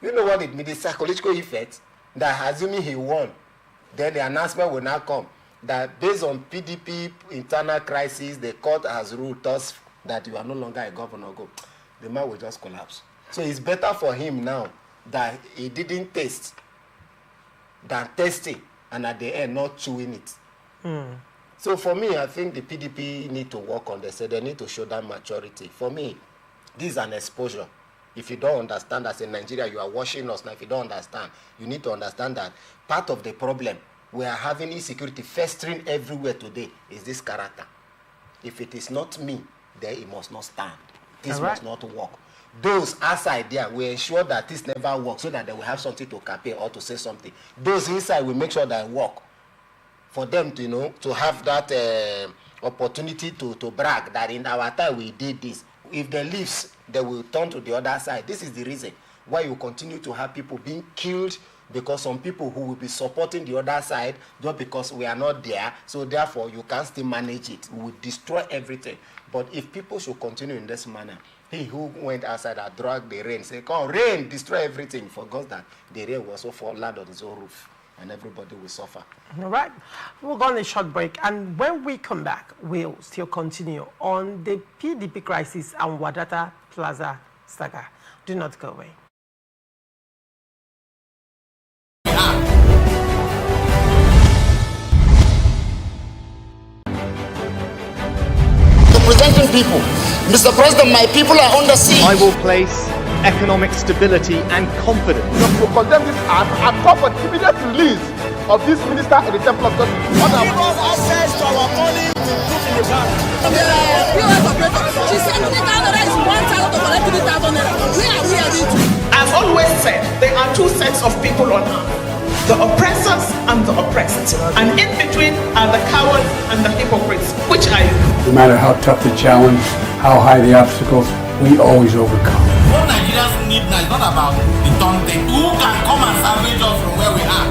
You know what it means? The psychological effect that assuming he won, then the announcement will now come that based on PDP internal crisis, the court has ruled us that you are no longer a governor. The man will just collapse. So it's better for him now that he didn't taste than tasting and at the end not chewing it. So for me, I think the PDP need to work on this. So they need to show that maturity. For me, this is an exposure. If you don't understand, as in Nigeria, you are watching us now. If you don't understand, you need to understand that part of the problem we are having insecurity festering everywhere today is this character. If it is not me, then it must not stand. This must not work. Those outside there will ensure that this never works so that they will have something to campaign or to say something. Those inside will make sure that it work. For them to, to have that opportunity to brag that in our time we did this. If they leave, they will turn to the other side. This is the reason why you continue to have people being killed, because some people who will be supporting the other side just because we are not there, so therefore you can still manage it. We will destroy everything. But if people should continue in this manner, he who went outside and dragged the rain, say, come, rain, destroy everything, forgot that the rain will also fall land on his own roof, and everybody will suffer. All right. We'll go on a short break, and when we come back, we'll still continue on the PDP crisis and Wadata Plaza saga. Do not go away. Representing people. Mr. President, my people are under siege. I will place economic stability and confidence. To condemn this act and call for immediate release of this minister in the Temple of God. Give us access to our money we put in the bank. POS operator, she said 3,000 naira is 1,000 to collect 3,000 naira. Where are we heading to? I've always said there are two sets of people on earth. The oppressors and the oppressed. And in between are the cowards and the hypocrites. Which are you? No matter how tough the challenge, how high the obstacles, we always overcome. What Nigerians need now is not about the taunting. Who can come and salvage us from where we are?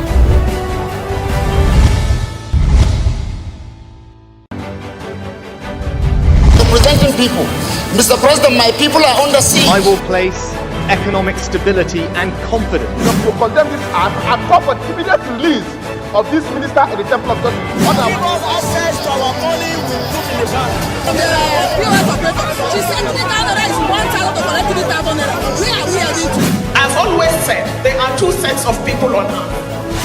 Representing people. Mr. President, my people are under siege. I will place economic stability and confidence. To condemn this act and call for immediate release of this minister in the Temple of God. Give us access to our money we put in the bank. POS operator, she said 3,000 naira is 1,000 to collect 3,000 naira. Where are we heading to? I've always said there are two sets of people on earth.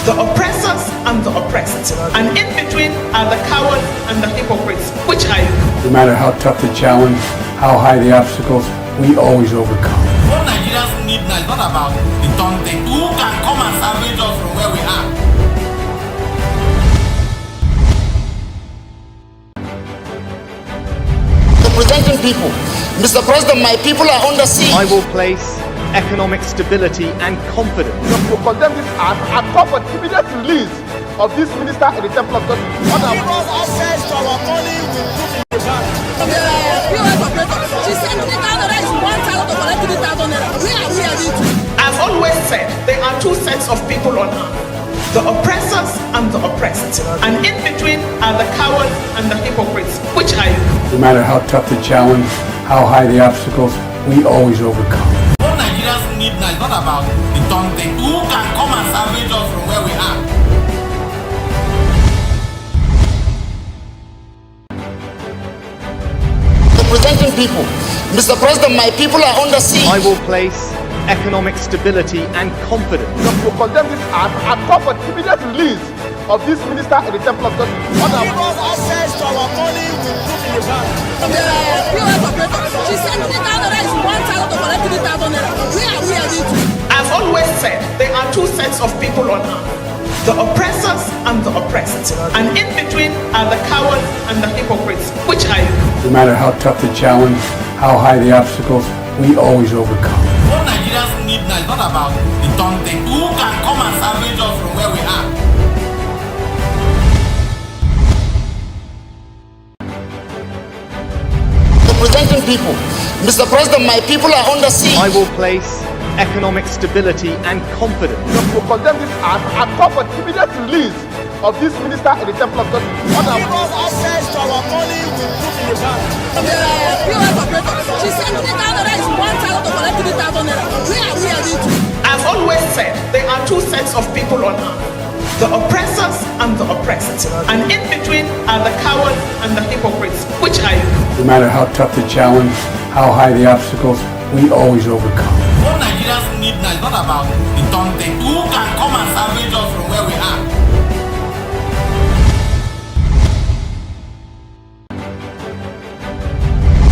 The oppressors and the oppressed. And in between are the cowards and the hypocrites. Which are you? No matter how tough the challenge, how high the obstacles, we always overcome. What Nigerians need now is not about the taunting. Who can come and salvage us from where we are? Representing people. Mr. President, my people are under siege. I will place economic stability and confidence. To condemn this act and call for immediate release of this minister in the temple of God. Access to our money will put in the bank. POS operator, she said 3,000 naira is 1,000 to collect 3,000 naira. Where are we heading to? I've always said there are two sets of people on earth, the oppressors and the oppressed. And in between are the cowards and the hypocrites. Which are you? No matter how tough the challenge, how high the obstacles, we always overcome. What Nigerians need now is not about the tongue thing. Who can come and salvage us from where we are? Representing people. Mr. President, my people are under siege. I will place economic stability and confidence To condemn this act and call for immediate release of this minister in the temple of God. Access to our money will put in the bank. POS operator, she said 3,000 naira is 1,000 to collect 3,000 naira. Where are we heading to? I've always said there are two sets of people on earth, the oppressors and the oppressed. And in between are the cowards and the hypocrites. Which are you? No matter how tough the challenge, how high the obstacles, we always overcome. What Nigerians need now is not about the tongue thing. Who can come and salvage us from where we are? Representing people. Mr. President, my people are under siege. I will place economic stability and confidence To condemn this act and call for immediate release of this minister in the temple of God. Access to our money will put in the bank. POS operator, she said 3,000 naira is 1,000 to collect 3,000 naira. Where are we heading to? I've always said there are two sets of people on earth, the oppressors and the oppressed. And in between are the cowards and the hypocrites. Which are you? No matter how tough the challenge, how high the obstacles, we always overcome. What Nigerians need now is not about the tongue thing. Who can come and salvage us from where we are?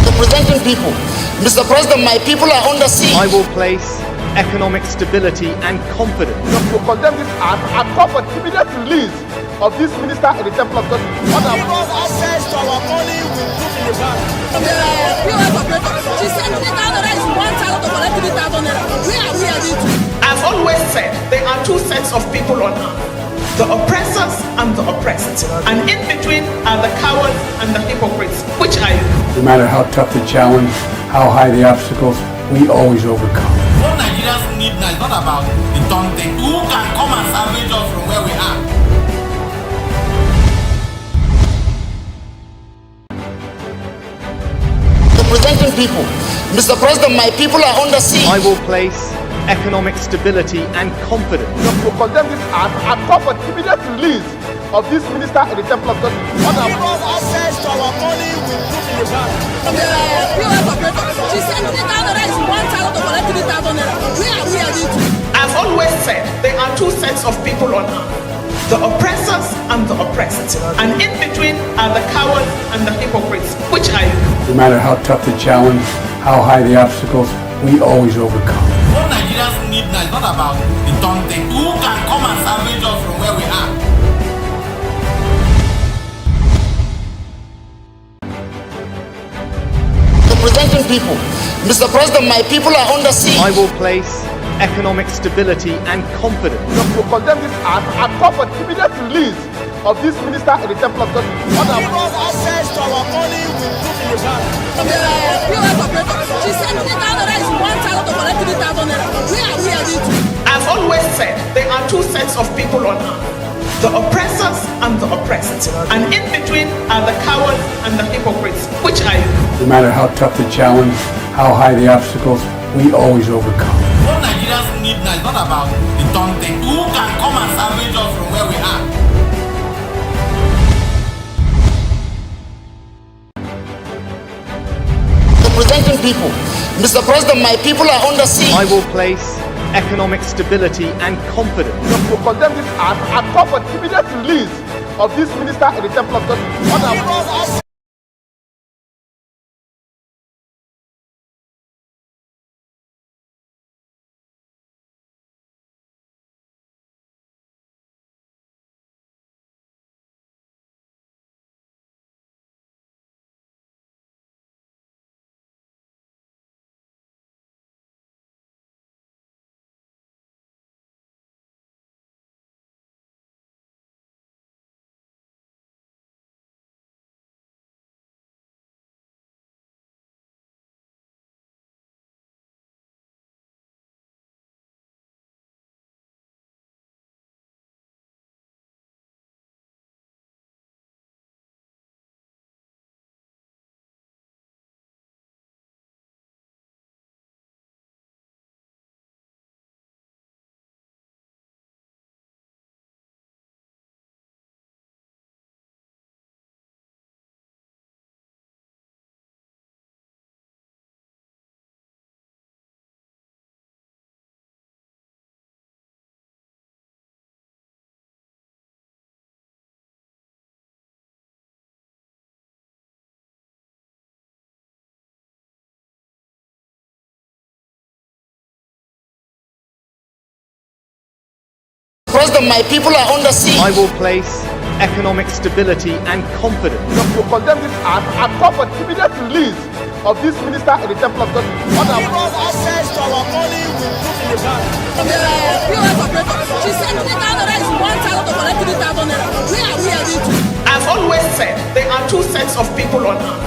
Representing people. Mr. President, my people are under siege. I will place economic stability and confidence To condemn this act and call for immediate release of this minister in the temple of God. Access to our money will put in the bank. POS operator, she said 3,000 naira is 1,000 to collect 3,000 naira. Where are we heading to? I've always said there are two sets of people on earth, the oppressors and the oppressed. And in between are the cowards and the hypocrites. Which are you? No matter how tough the challenge, how high the obstacles, we always overcome. What Nigerians need now is not about the tongue thing. Who can come and salvage us from where we are? Representing people. Mr. President, my people are under siege. I will place economic stability and confidence To condemn this act and call for immediate release of this minister in the temple of God. Access to our money will put in the bank. POS operator, she said 3,000 naira is 1,000 to collect 3,000 naira. Where are we heading to? I've always said there are two sets of people on earth, the oppressors and the oppressed. And in between are the cowards and the hypocrites. Which are you? No matter how tough the challenge, how high the obstacles, we always overcome. What Nigerians need now is not about the tongue thing. Who can come and salvage us from where we are? Representing people. Mr. President, my people are under siege. I will place economic stability and confidence To condemn this act and call for immediate release of this minister in the temple of God. Access to our money will put in the bank. POS operator, she said 3,000 naira is 1,000 to collect 3,000 naira. Where are we heading to? I've always said there are two sets of people on earth, the oppressors and the oppressed. And in between are the cowards and the hypocrites. Which are you? No matter how tough the challenge, how high the obstacles, we always overcome. What Nigerians need now is not about the tongue thing. Who can come and salvage us from where we are? Representing people. Mr. President, my people are under siege. I will place economic stability and confidence To condemn this act and call for immediate release of this minister in the temple of God. President, my people are under siege. I will place economic stability and confidence. To condemn this act and call for the immediate release of this minister in the Temple of Justice. Give us access to our money we put in the bank. The POS operator, she said 3,000 naira is 1,000 to collect 3,000 naira. Where are we heading to? I've always said there are two sets of people on earth,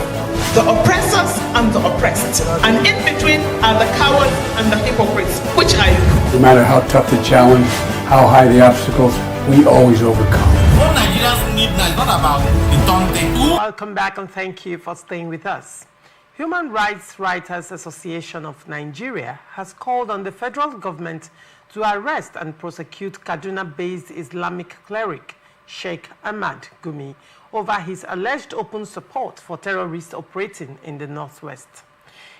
the oppressors and the oppressed. And in between are the cowards and the hypocrites. Which are you? No matter how tough the challenge, how high the obstacles, we always overcome. What Nigerians need now is not about the tongue they do. Welcome back and thank you for staying with us. Human Rights Writers Association of Nigeria has called on the federal government to arrest and prosecute Kaduna-based Islamic cleric Sheikh Ahmad Gumi over his alleged open support for terrorists operating in the Northwest.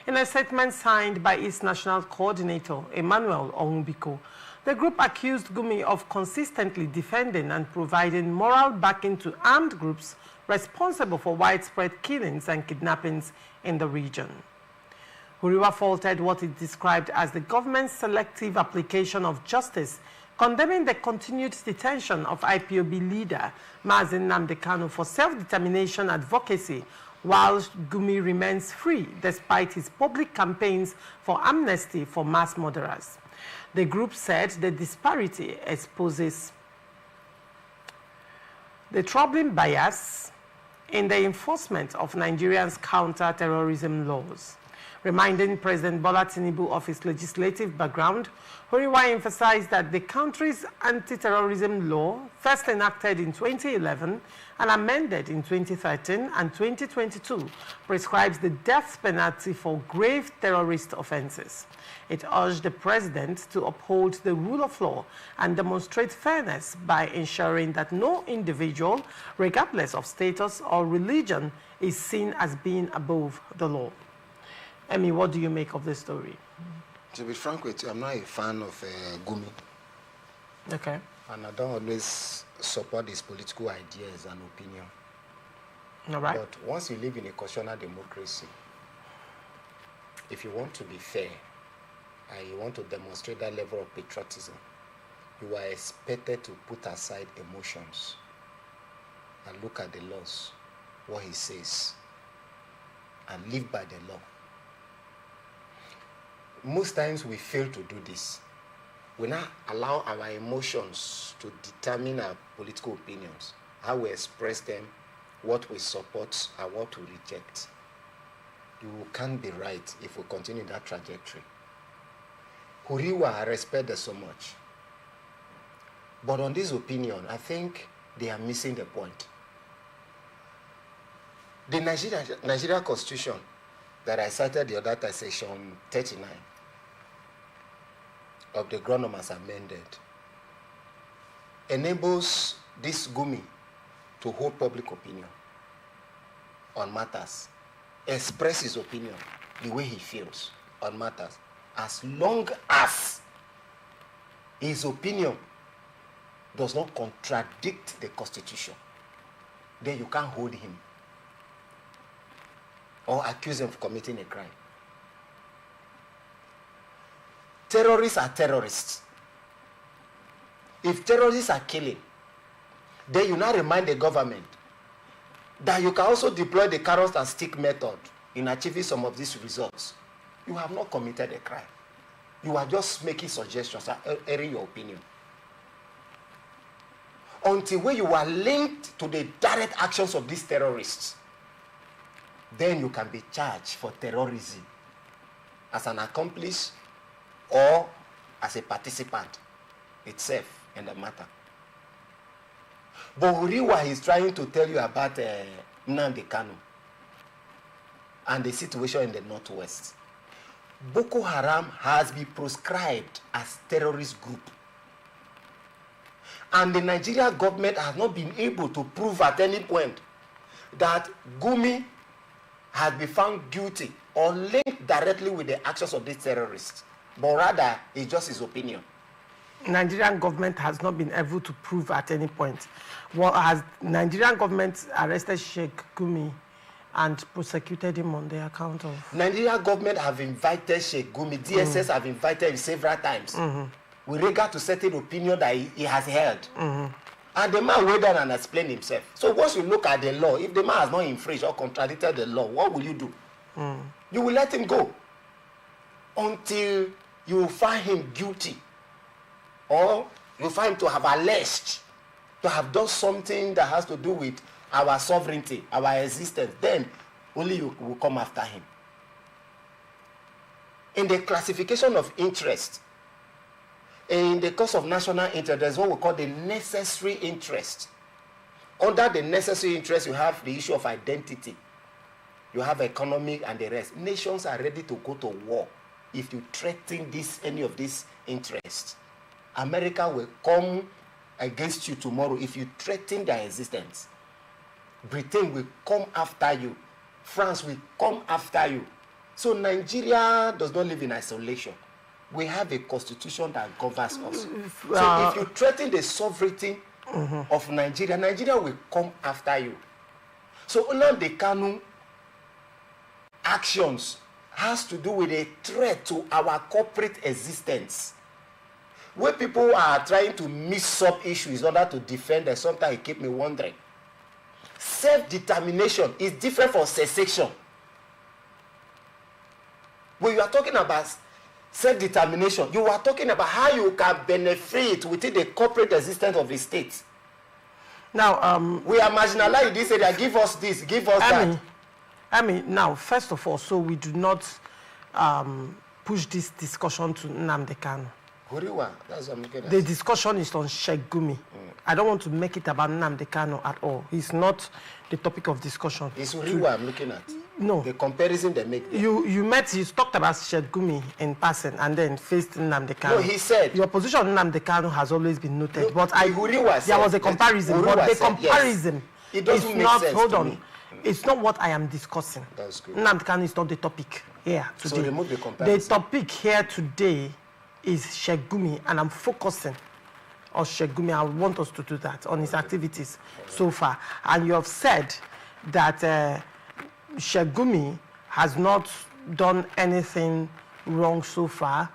In a statement signed by its national coordinator, Emmanuel Onwubiko, the group accused Gumi of consistently defending and providing moral backing to armed groups responsible for widespread killings and kidnappings in the region. Huriwa faulted what it described as the government's selective application of justice, condemning the continued detention of IPOB leader Mazi Nnamdi Kanu for self-determination advocacy, while Gumi remains free despite his public campaigns for amnesty for mass murderers. The group said the disparity exposes the troubling bias in the enforcement of Nigeria's counter-terrorism laws. Reminding President Bola Tinubu of his legislative background, Huriwa emphasized that the country's anti-terrorism law, first enacted in 2011 and amended in 2013 and 2022, prescribes the death penalty for grave terrorist offenses. It urged the president to uphold the rule of law and demonstrate fairness by ensuring that no individual, regardless of status or religion, is seen as being above the law. Emmy, what do you make of this story? To be frank with you, I'm not a fan of Gumi. Okay. And I don't always support his political ideas and opinion. All right. But once you live in a constitutional democracy, if you want to be fair and you want to demonstrate that level of patriotism, you are expected to put aside emotions and look at the laws, what he says, and live by the law. Most times we fail to do this. We now allow our emotions to determine our political opinions, how we express them, what we support and what we reject. You can't be right if we continue that trajectory. Huriwa, I respect them so much. But on this opinion, I think they are missing the point. The Nigeria Constitution that I cited the other time, section 39 of the Ground as amended, enables this Gumi to hold public opinion on matters, express his opinion the way he feels on matters, as long as his opinion does not contradict the Constitution. Then you can't hold him or accuse him of committing a crime. Terrorists are terrorists. If terrorists are killing, then you now remind the government that you can also deploy the carrot and stick method in achieving some of these results. You have not committed a crime. You are just making suggestions and airing your opinion. Until when you are linked to the direct actions of these terrorists, then you can be charged for terrorism as an accomplice or as a participant itself in the matter. But Huriwa is trying to tell you about Nnamdi Kanu and the situation in the Northwest. Boko Haram has been proscribed as terrorist group. And the Nigerian government has not been able to prove at any point that Gumi has been found guilty or linked directly with the actions of these terrorists. But rather, it's just his opinion. Nigerian government has not been able to prove at any point. Well, has Nigerian government arrested Sheikh Gumi and prosecuted him on the account of? Nigerian government have invited Sheikh Gumi. DSS have invited him several times. with regard to certain opinion that he has held. And the man went down and explained himself. So once you look at the law, if the man has not infringed or contradicted the law, what will you do? You will let him go until you find him guilty, or you find him to have alleged to have done something that has to do with our sovereignty, our existence. Then only you will come after him. In the classification of interest, in the cause of national interest, there's what we call the necessary interest. Under the necessary interest, you have the issue of identity. You have economic and the rest. Nations are ready to go to war if you threaten any of these interests. America will come against you tomorrow if you threaten their existence. Britain will come after you. France will come after you. So Nigeria does not live in isolation. We have a constitution that governs us. So if you threaten the sovereignty of Nigeria, Nigeria will come after you. So Nnamdi Kanu actions has to do with a threat to our corporate existence. When people are trying to mix up issues in order to defend them, sometimes it keeps me wondering. Self-determination is different from secession. When you are talking about self-determination, you are talking about how you can benefit within the corporate existence of the state. Now, we are marginalized in this area. Give us this, give us that. I mean, now, first of all, so we do not push this discussion to Nnamdi Kanu. That's what I'm looking at. The discussion is on Sheikh Gumi. I don't want to make it about Nnamdi Kanu at all. It's not the topic of discussion. It's Uriwa I'm looking at. No. The comparison they make there. You talked about Sheikh Gumi in passing and then faced Nnamdi Kanu. No, he said. Your position on Nnamdi Kanu has always been noted. No, but there was a comparison. But the comparison it doesn't is make not, sense hold to on. me. It's not what I am discussing. That's good. Nnamdi Kanu is not the topic here today. So remove the comparison. The topic here today is Sheikh Gumi, and I'm focusing on Sheikh Gumi. I want us to do that, on his activities so far. And you have said that Sheikh Gumi has not done anything wrong so far,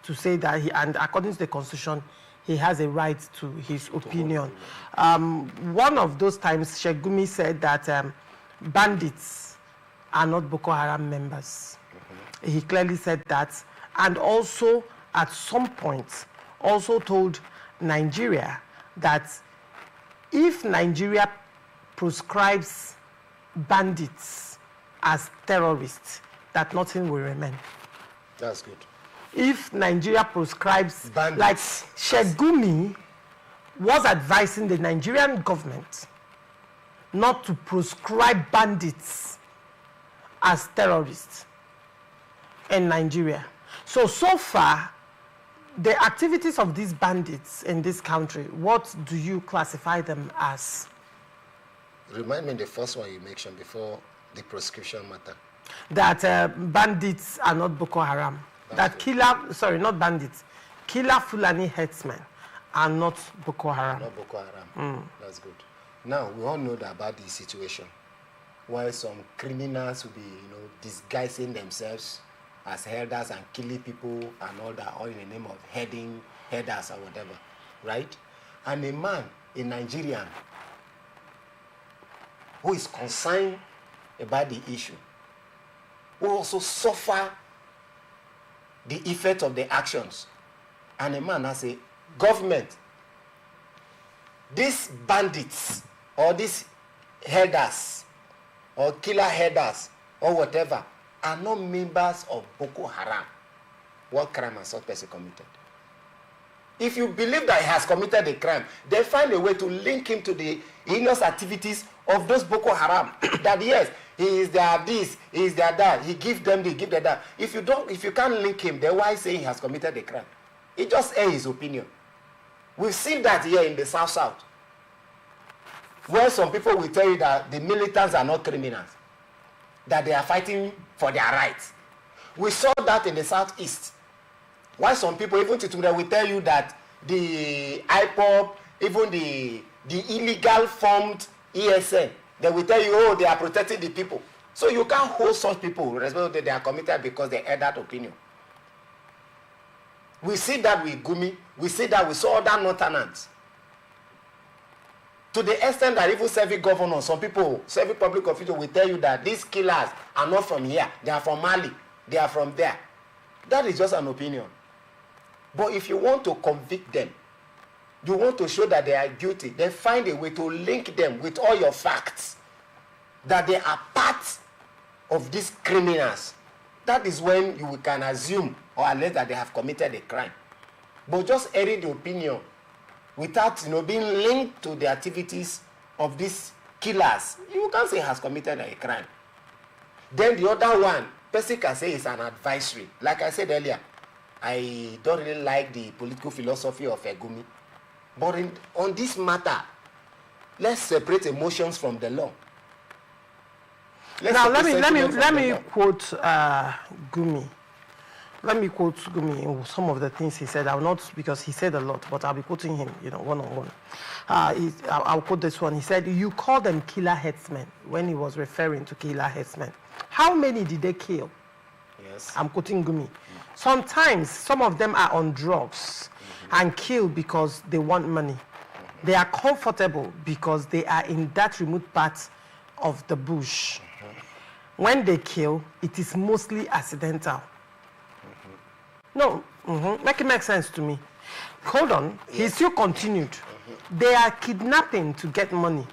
to say that and according to the Constitution, he has a right to his opinion. One of those times, Sheikh Gumi said that bandits are not Boko Haram members. He clearly said that, and also at some point also told Nigeria that if Nigeria proscribes bandits as terrorists, that nothing will remain. That's good. If Nigeria proscribes bandits, like Sheikh Gumi was advising the Nigerian government not to proscribe bandits as terrorists in Nigeria. So far, the activities of these bandits in this country, what do you classify them as? Remind me the first one you mentioned before the proscription matter. That bandits are not Boko Haram. Not bandits. Killer Fulani herdsmen are not Boko Haram. Not Boko Haram. That's good. Now, we all know about the situation where some criminals will be, disguising themselves as herders and killing people and all that, all in the name of herders or whatever, right? And a man, a Nigerian, who is concerned about the issue, who also suffer the effect of the actions. And a man has a government, these bandits or these herders or killer herders or whatever are not members of Boko Haram. What crime has such person committed? If you believe that he has committed a crime, then find a way to link him to the heinous activities of those Boko Haram. That yes, he is their this, he is their that, he gives them this, give them that. If you can't link him, then why say he has committed a crime? He just airs his opinion. We've seen that here in the South, where some people will tell you that the militants are not criminals, that they are fighting for their rights. We saw that in the Southeast. Why some people, even today, will tell you that the IPOB, even the illegal formed ESN, they will tell you, oh, they are protecting the people. So you can't hold such people responsible that they are committed because they had that opinion. We see that with Gumi. We see that with some other northerners. To the extent that even serving governors, some people, serving public officials will tell you that these killers are not from here. They are from Mali. They are from there. That is just an opinion. But if you want to convict them, you want to show that they are guilty, then find a way to link them with all your facts that they are part of these criminals. That is when you can assume or allege that they have committed a crime. But just airing the opinion without being linked to the activities of these killers, you can't say has committed a crime. Then the other one, person can say is an advisory. Like I said earlier, I don't really like the political philosophy of Gumi. But on this matter, let's separate emotions from the law. Now let me quote Gumi. Let me quote Gumi in some of the things he said. I will not, because he said a lot, but I'll be quoting him, one-on-one. I'll quote this one. He said, you call them killer headsmen when he was referring to killer headsmen. How many did they kill? Yes. I'm quoting Gumi. Sometimes some of them are on drugs and kill because they want money. They are comfortable because they are in that remote part of the bush. When they kill, it is mostly accidental. No, make it make sense to me. Hold on, he still continued. They are kidnapping to get money.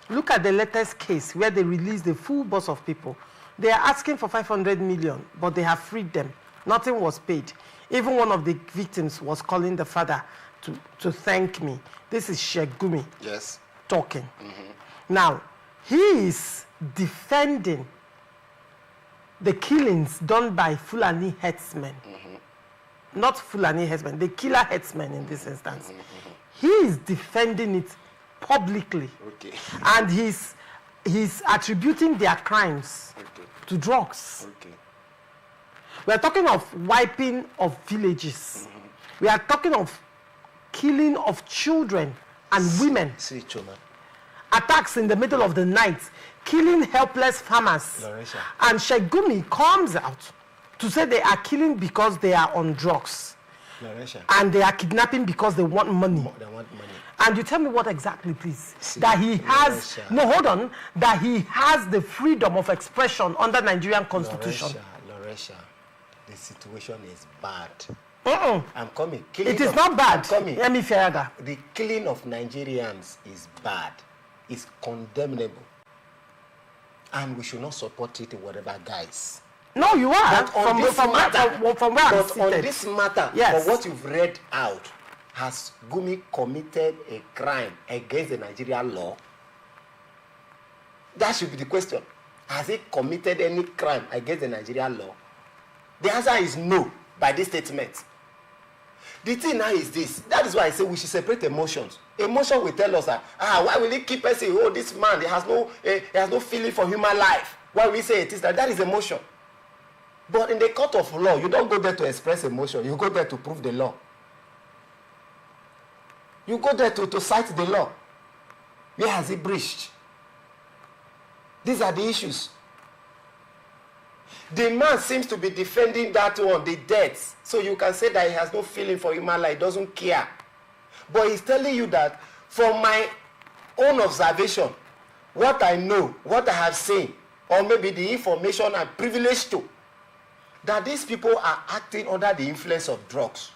Look at the latest case where they released the full bus of people. They are asking for 500 million, but they have freed them. Nothing was paid. Even one of the victims was calling the father to thank me. This is Sheikh Gumi talking. Now, he is defending the killings done by Fulani headsmen. Not Fulani headsmen, the killer headsmen in this instance. He is defending it publicly. And he's attributing their crimes to drugs. We are talking of wiping of villages. We are talking of killing of children and women. Attacks in the middle of the night, killing helpless farmers. And Sheikh Gumi comes out to say they are killing because they are on drugs. And they are kidnapping because they want money. And you tell me what exactly, please? That he has, no, hold on, that he has the freedom of expression under Nigerian constitution. Loresha, the situation is bad. I'm coming. It is not bad. Let me further. The killing of Nigerians is bad. It's condemnable. And we should not support it in whatever guise. No, you are. But on this matter, yes. for what you've read out, has Gumi committed a crime against the Nigerian law? That should be the question. Has he committed any crime against the Nigerian law? The answer is no by this statement. The thing now is this. That is why I say we should separate emotions. Emotion will tell us that, why will he keep us saying, oh, this man, he has no feeling for human life. Why will we say it is that? That is emotion. But in the court of law, you don't go there to express emotion. You go there to prove the law. You go there to cite the law. Where has he breached? These are the issues. The man seems to be defending that one, the deaths. So you can say that he has no feeling for human life, doesn't care. But he's telling you that from my own observation, what I know, what I have seen, or maybe the information I'm privileged to, that these people are acting under the influence of drugs.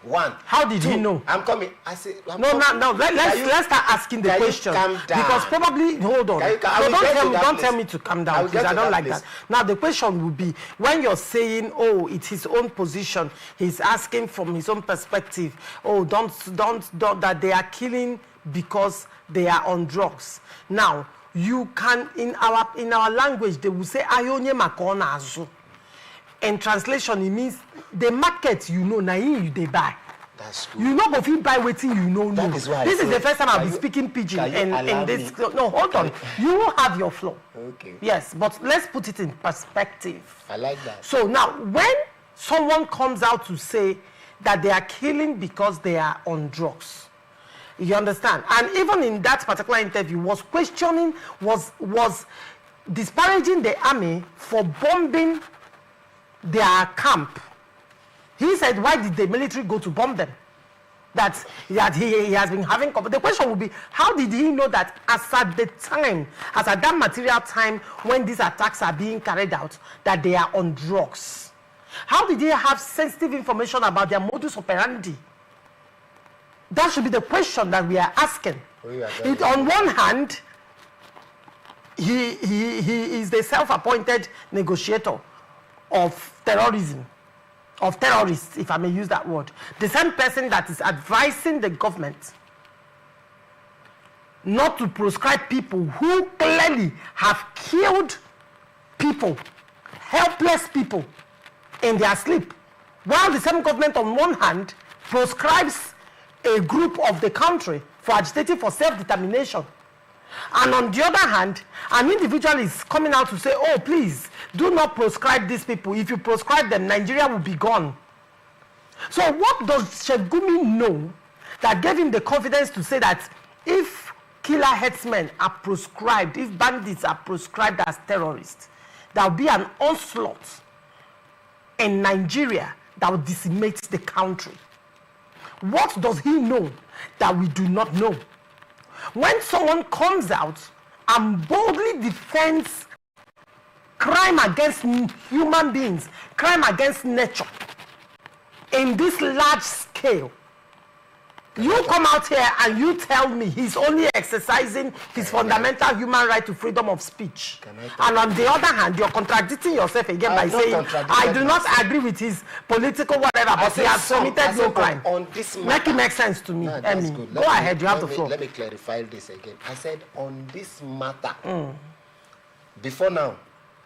One. How did he know? I'm coming. I say no. Let's start asking the question. Because probably hold on. Don't tell me to calm down, because I don't like that. Now the question would be, when you're saying, oh, it's his own position, he's asking from his own perspective. Oh, don't that they are killing because they are on drugs. Now you can in our language they will say ayonye makona azu. In translation, it means the market na you they buy. That's good. You know, if you buy waiting, That is why this is the first time I'll be speaking pidgin in this. No, hold on. You will have your flow. Okay. Yes, but let's put it in perspective. I like that. So now, when someone comes out to say that they are killing because they are on drugs, you understand? And even in that particular interview, was questioning, was disparaging the army for bombing their camp He said, why did the military go to bomb them? That he has been having... The question would be, how did he know that as at that material time when these attacks are being carried out, that they are on drugs? How did he have sensitive information about their modus operandi? That should be the question that we are asking. On one hand, he is the self-appointed negotiator of terrorism, of terrorists, if I may use that word. The same person that is advising the government not to proscribe people who clearly have killed people, helpless people, in their sleep. While the same government on one hand proscribes a group of the country for agitating for self-determination. And on the other hand, an individual is coming out to say, oh, please, do not proscribe these people. If you proscribe them, Nigeria will be gone. So what does Shegumi know that gave him the confidence to say that if killer headsmen are proscribed, if bandits are proscribed as terrorists, there will be an onslaught in Nigeria that will decimate the country? What does he know that we do not know? When someone comes out and boldly defends crime against human beings, crime against nature, in this large scale, you come out here and you tell me he's only exercising his fundamental human right to freedom of speech. And on the other hand, you're contradicting yourself again by saying, I do not agree with his political whatever, but he has committed no crime. On this matter, make it make sense to me. No, that's good. Go ahead, you have the floor. Let me clarify this again. I said on this matter, before now,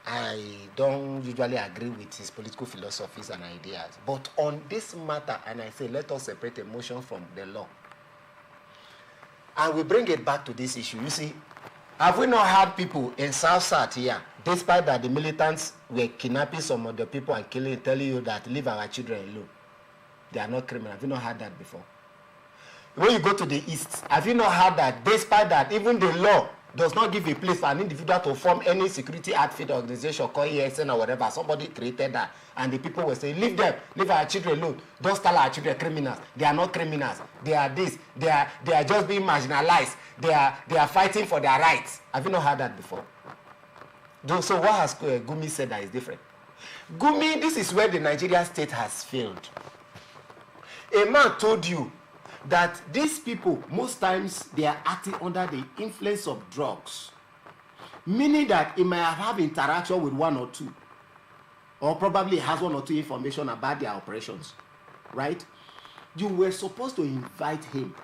I don't usually agree with his political philosophies and ideas. But on this matter, and I say, let us separate emotion from the law. And we bring it back to this issue. You see, have we not had people in South here, despite that the militants were kidnapping some of the people and killing, telling you that leave our children alone? They are not criminal. Have you not heard that before? When you go to the East, have you not heard that despite that even the law does not give a place for an individual to form any security outfit organization called ESN or whatever? Somebody created that, and the people were saying, leave them, leave our children alone. Don't tell our children criminals. They are not criminals. They are this. They are just being marginalized. They are fighting for their rights. Have you not heard that before? So what has Gumi said that is different? Gumi, this is where the Nigerian state has failed. A man told you that these people, most times, they are acting under the influence of drugs. Meaning that he might have interaction with one or two. Or probably has one or two information about their operations. Right? You were supposed to invite him.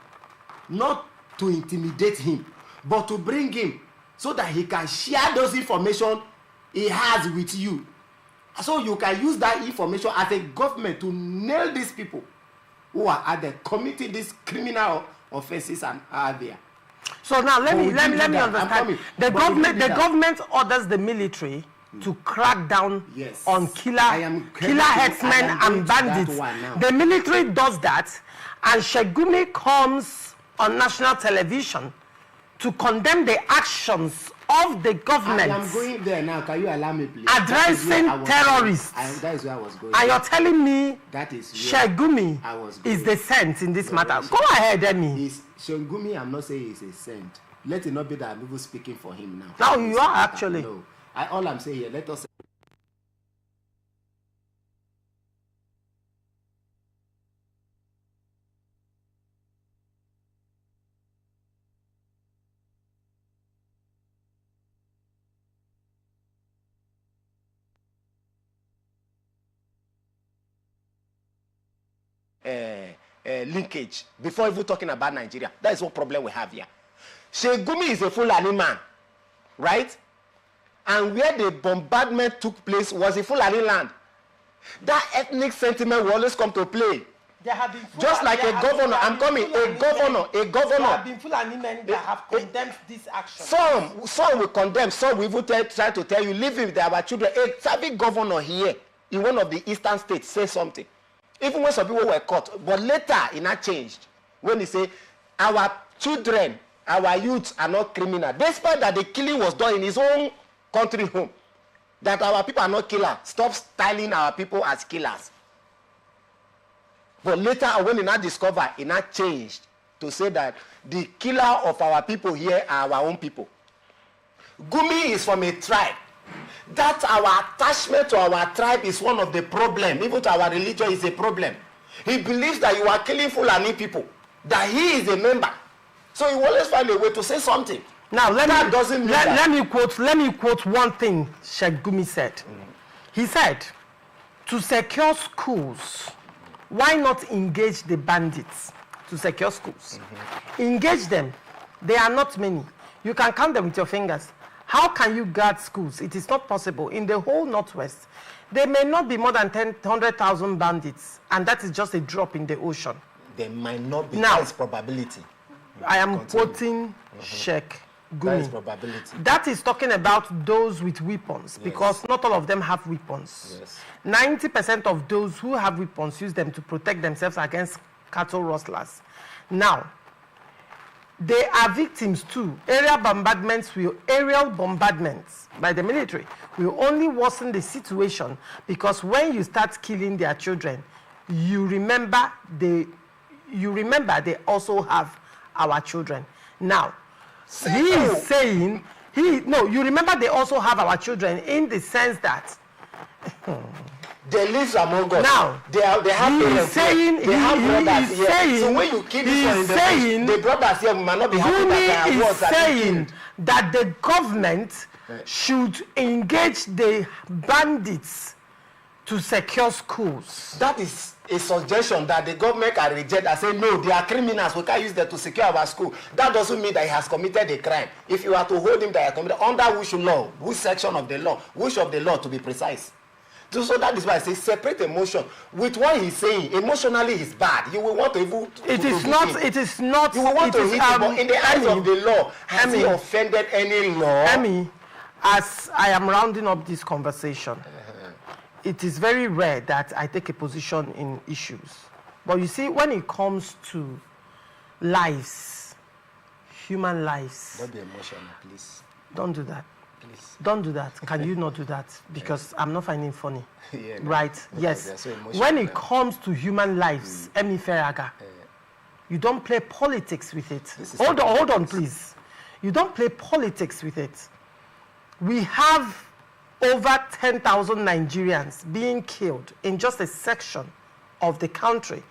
Not to intimidate him, but to bring him so that he can share those information he has with you. So you can use that information as a government to nail these people who are there committing these criminal offenses and are there. So now let me understand. The government orders the military to crack down on killer headsmen and bandits. The military does that, and Shegumi comes on national television to condemn the actions of the government. I am going there now. Can you allow me, please? Addressing terrorists. That is where I was going. And you're telling me that is Shegumi is the saint in this matter. Go ahead, Emi. Shegumi, I'm not saying he's a saint. Let it not be that I'm even speaking for him now. No, you are actually. No. All I'm saying here, let us. Linkage before even talking about Nigeria. That is what problem we have here. Shegumi is a Fulani man, right? And where the bombardment took place was a Fulani land. That ethnic sentiment will always come to play. There have been just like a governor. I'm coming. A governor. There have been Fulani men that have condemned this action. Some will condemn. Some will even try to tell you, leave him. They are our children. A serving governor here in one of the eastern states says something. Even when some people were caught, but later it not changed. When he say, our children, our youths are not criminal, despite that the killing was done in his own country home, that our people are not killers. Stop styling our people as killers. But later, when he now discovered, he now changed to say that the killer of our people here are our own people. Gumi is from a tribe. That our attachment to our tribe is one of the problems. Even to our religion is a problem. He believes that you are killing Fulani people, that he is a member. So he will always find a way to say something. Now let me quote one thing Sheikh Gumi said. He said, to secure schools, why not engage the bandits to secure schools? Engage them. They are not many. You can count them with your fingers. How can you guard schools? It is not possible. In the whole Northwest, there may not be more than 100,000 bandits, and that is just a drop in the ocean. There might not be. Now, that is probability. I am quoting Sheikh Gumi. That is probability. That is talking about those with weapons, because not all of them have weapons. 90% of those who have weapons use them to protect themselves against cattle rustlers. Now, they are victims too. Aerial bombardments by the military will only worsen the situation, because when you start killing their children, you remember they also have our children. Now, he is saying, you remember they also have our children in the sense that they live among us. Now, they have parents here. They have brothers here. So when you kill this one in the bush, the brothers here might not be happy that they are saying that the government should engage the bandits to secure schools. That is a suggestion that the government can reject and say, no, they are criminals, we can't use them to secure our school. That doesn't mean that he has committed a crime. If you are to hold him that he has committed, under which law, which section of the law, which of the law to be precise. So that is why I say separate emotion with what he's saying. Emotionally he's bad. You will want to even it is not you will want to hit him, but in the eyes of the law, has he offended any law? Emmy, as I am rounding up this conversation, it is very rare that I take a position in issues. But you see, when it comes to lives, human lives, don't be emotional, please. Don't do that. Please. Don't do that. Can you not do that? Because I'm not finding funny. Right? Yes. So when it comes to human lives, Emi Feraga, you don't play politics with it. Hold on, please. You don't play politics with it. We have over 10,000 Nigerians being killed in just a section of the country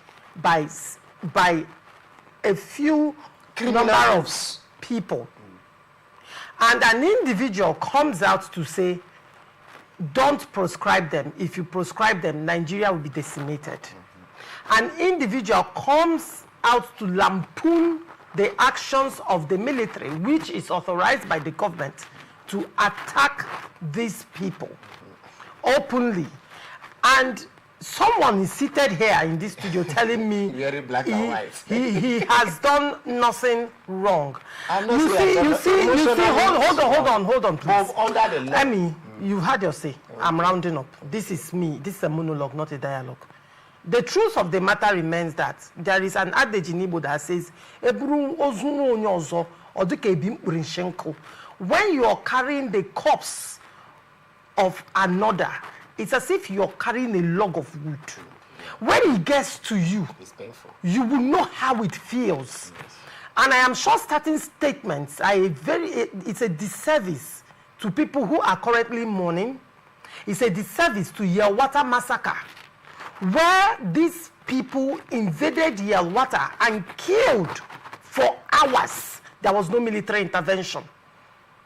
by a few number of people. And an individual comes out to say, don't proscribe them. If you proscribe them, Nigeria will be decimated. An individual comes out to lampoon the actions of the military, which is authorized by the government, to attack these people openly. And someone is seated here in this studio telling me very black and white. He has done nothing wrong. You see, hold on, please. Under the law. Emmy, you've had your say. I'm rounding up. This is me. This is a monologue, not a dialogue. The truth of the matter remains that there is an adage in Igbo that says, when you are carrying the corpse of another, it's as if you're carrying a log of wood. When it gets to you, it's painful. You will know how it feels. And I am sure certain statements are it's a disservice to people who are currently mourning. It's a disservice to Yelwata massacre, where these people invaded Yelwata and killed for hours. There was no military intervention.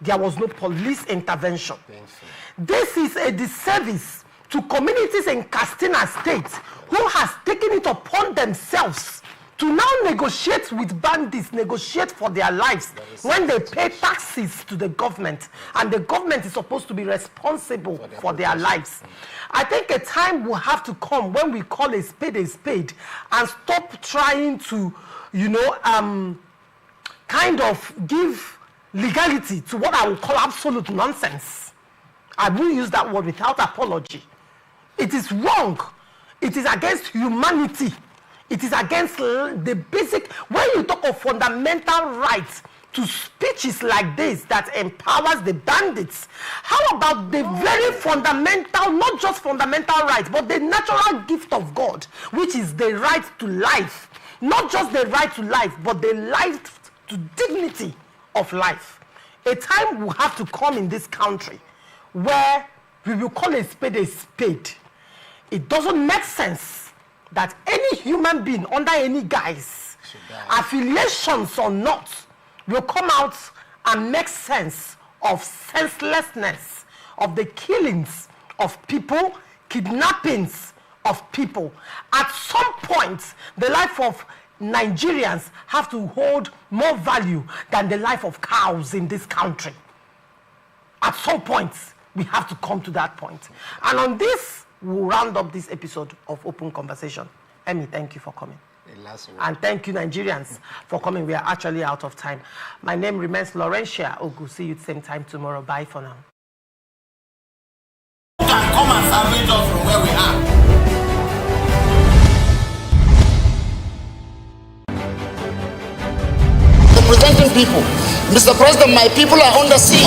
There was no police intervention. Painful. This is a disservice to communities in Katsina State who has taken it upon themselves to now negotiate with bandits, negotiate for their lives when they pay taxes to the government, and the government is supposed to be responsible for their lives. I think a time will have to come when we call a spade and stop trying to, kind of give legality to what I would call absolute nonsense. I will use that word without apology. It is wrong. It is against humanity. It is against the basic, when you talk of fundamental rights to speeches like this that empowers the bandits? How about the very fundamental, not just fundamental rights, but the natural gift of God, which is the right to life? Not just the right to life, but the life to dignity of life. A time will have to come in this country where we will call a spade a spade. It doesn't make sense that any human being under any guise, affiliations or not, will come out and make sense of senselessness, of the killings of people, kidnappings of people. At some point, the life of Nigerians have to hold more value than the life of cows in this country. At some point, we have to come to that point. And on this, we'll round up this episode of Open Conversation. Emmy, thank you for coming. And thank you, Nigerians, for coming. We are actually out of time. My name remains Laurentia Ogu. See you at the same time tomorrow. Bye for now. You can come and salvage us from where we are. Representing people. Mr. President, my people are under siege.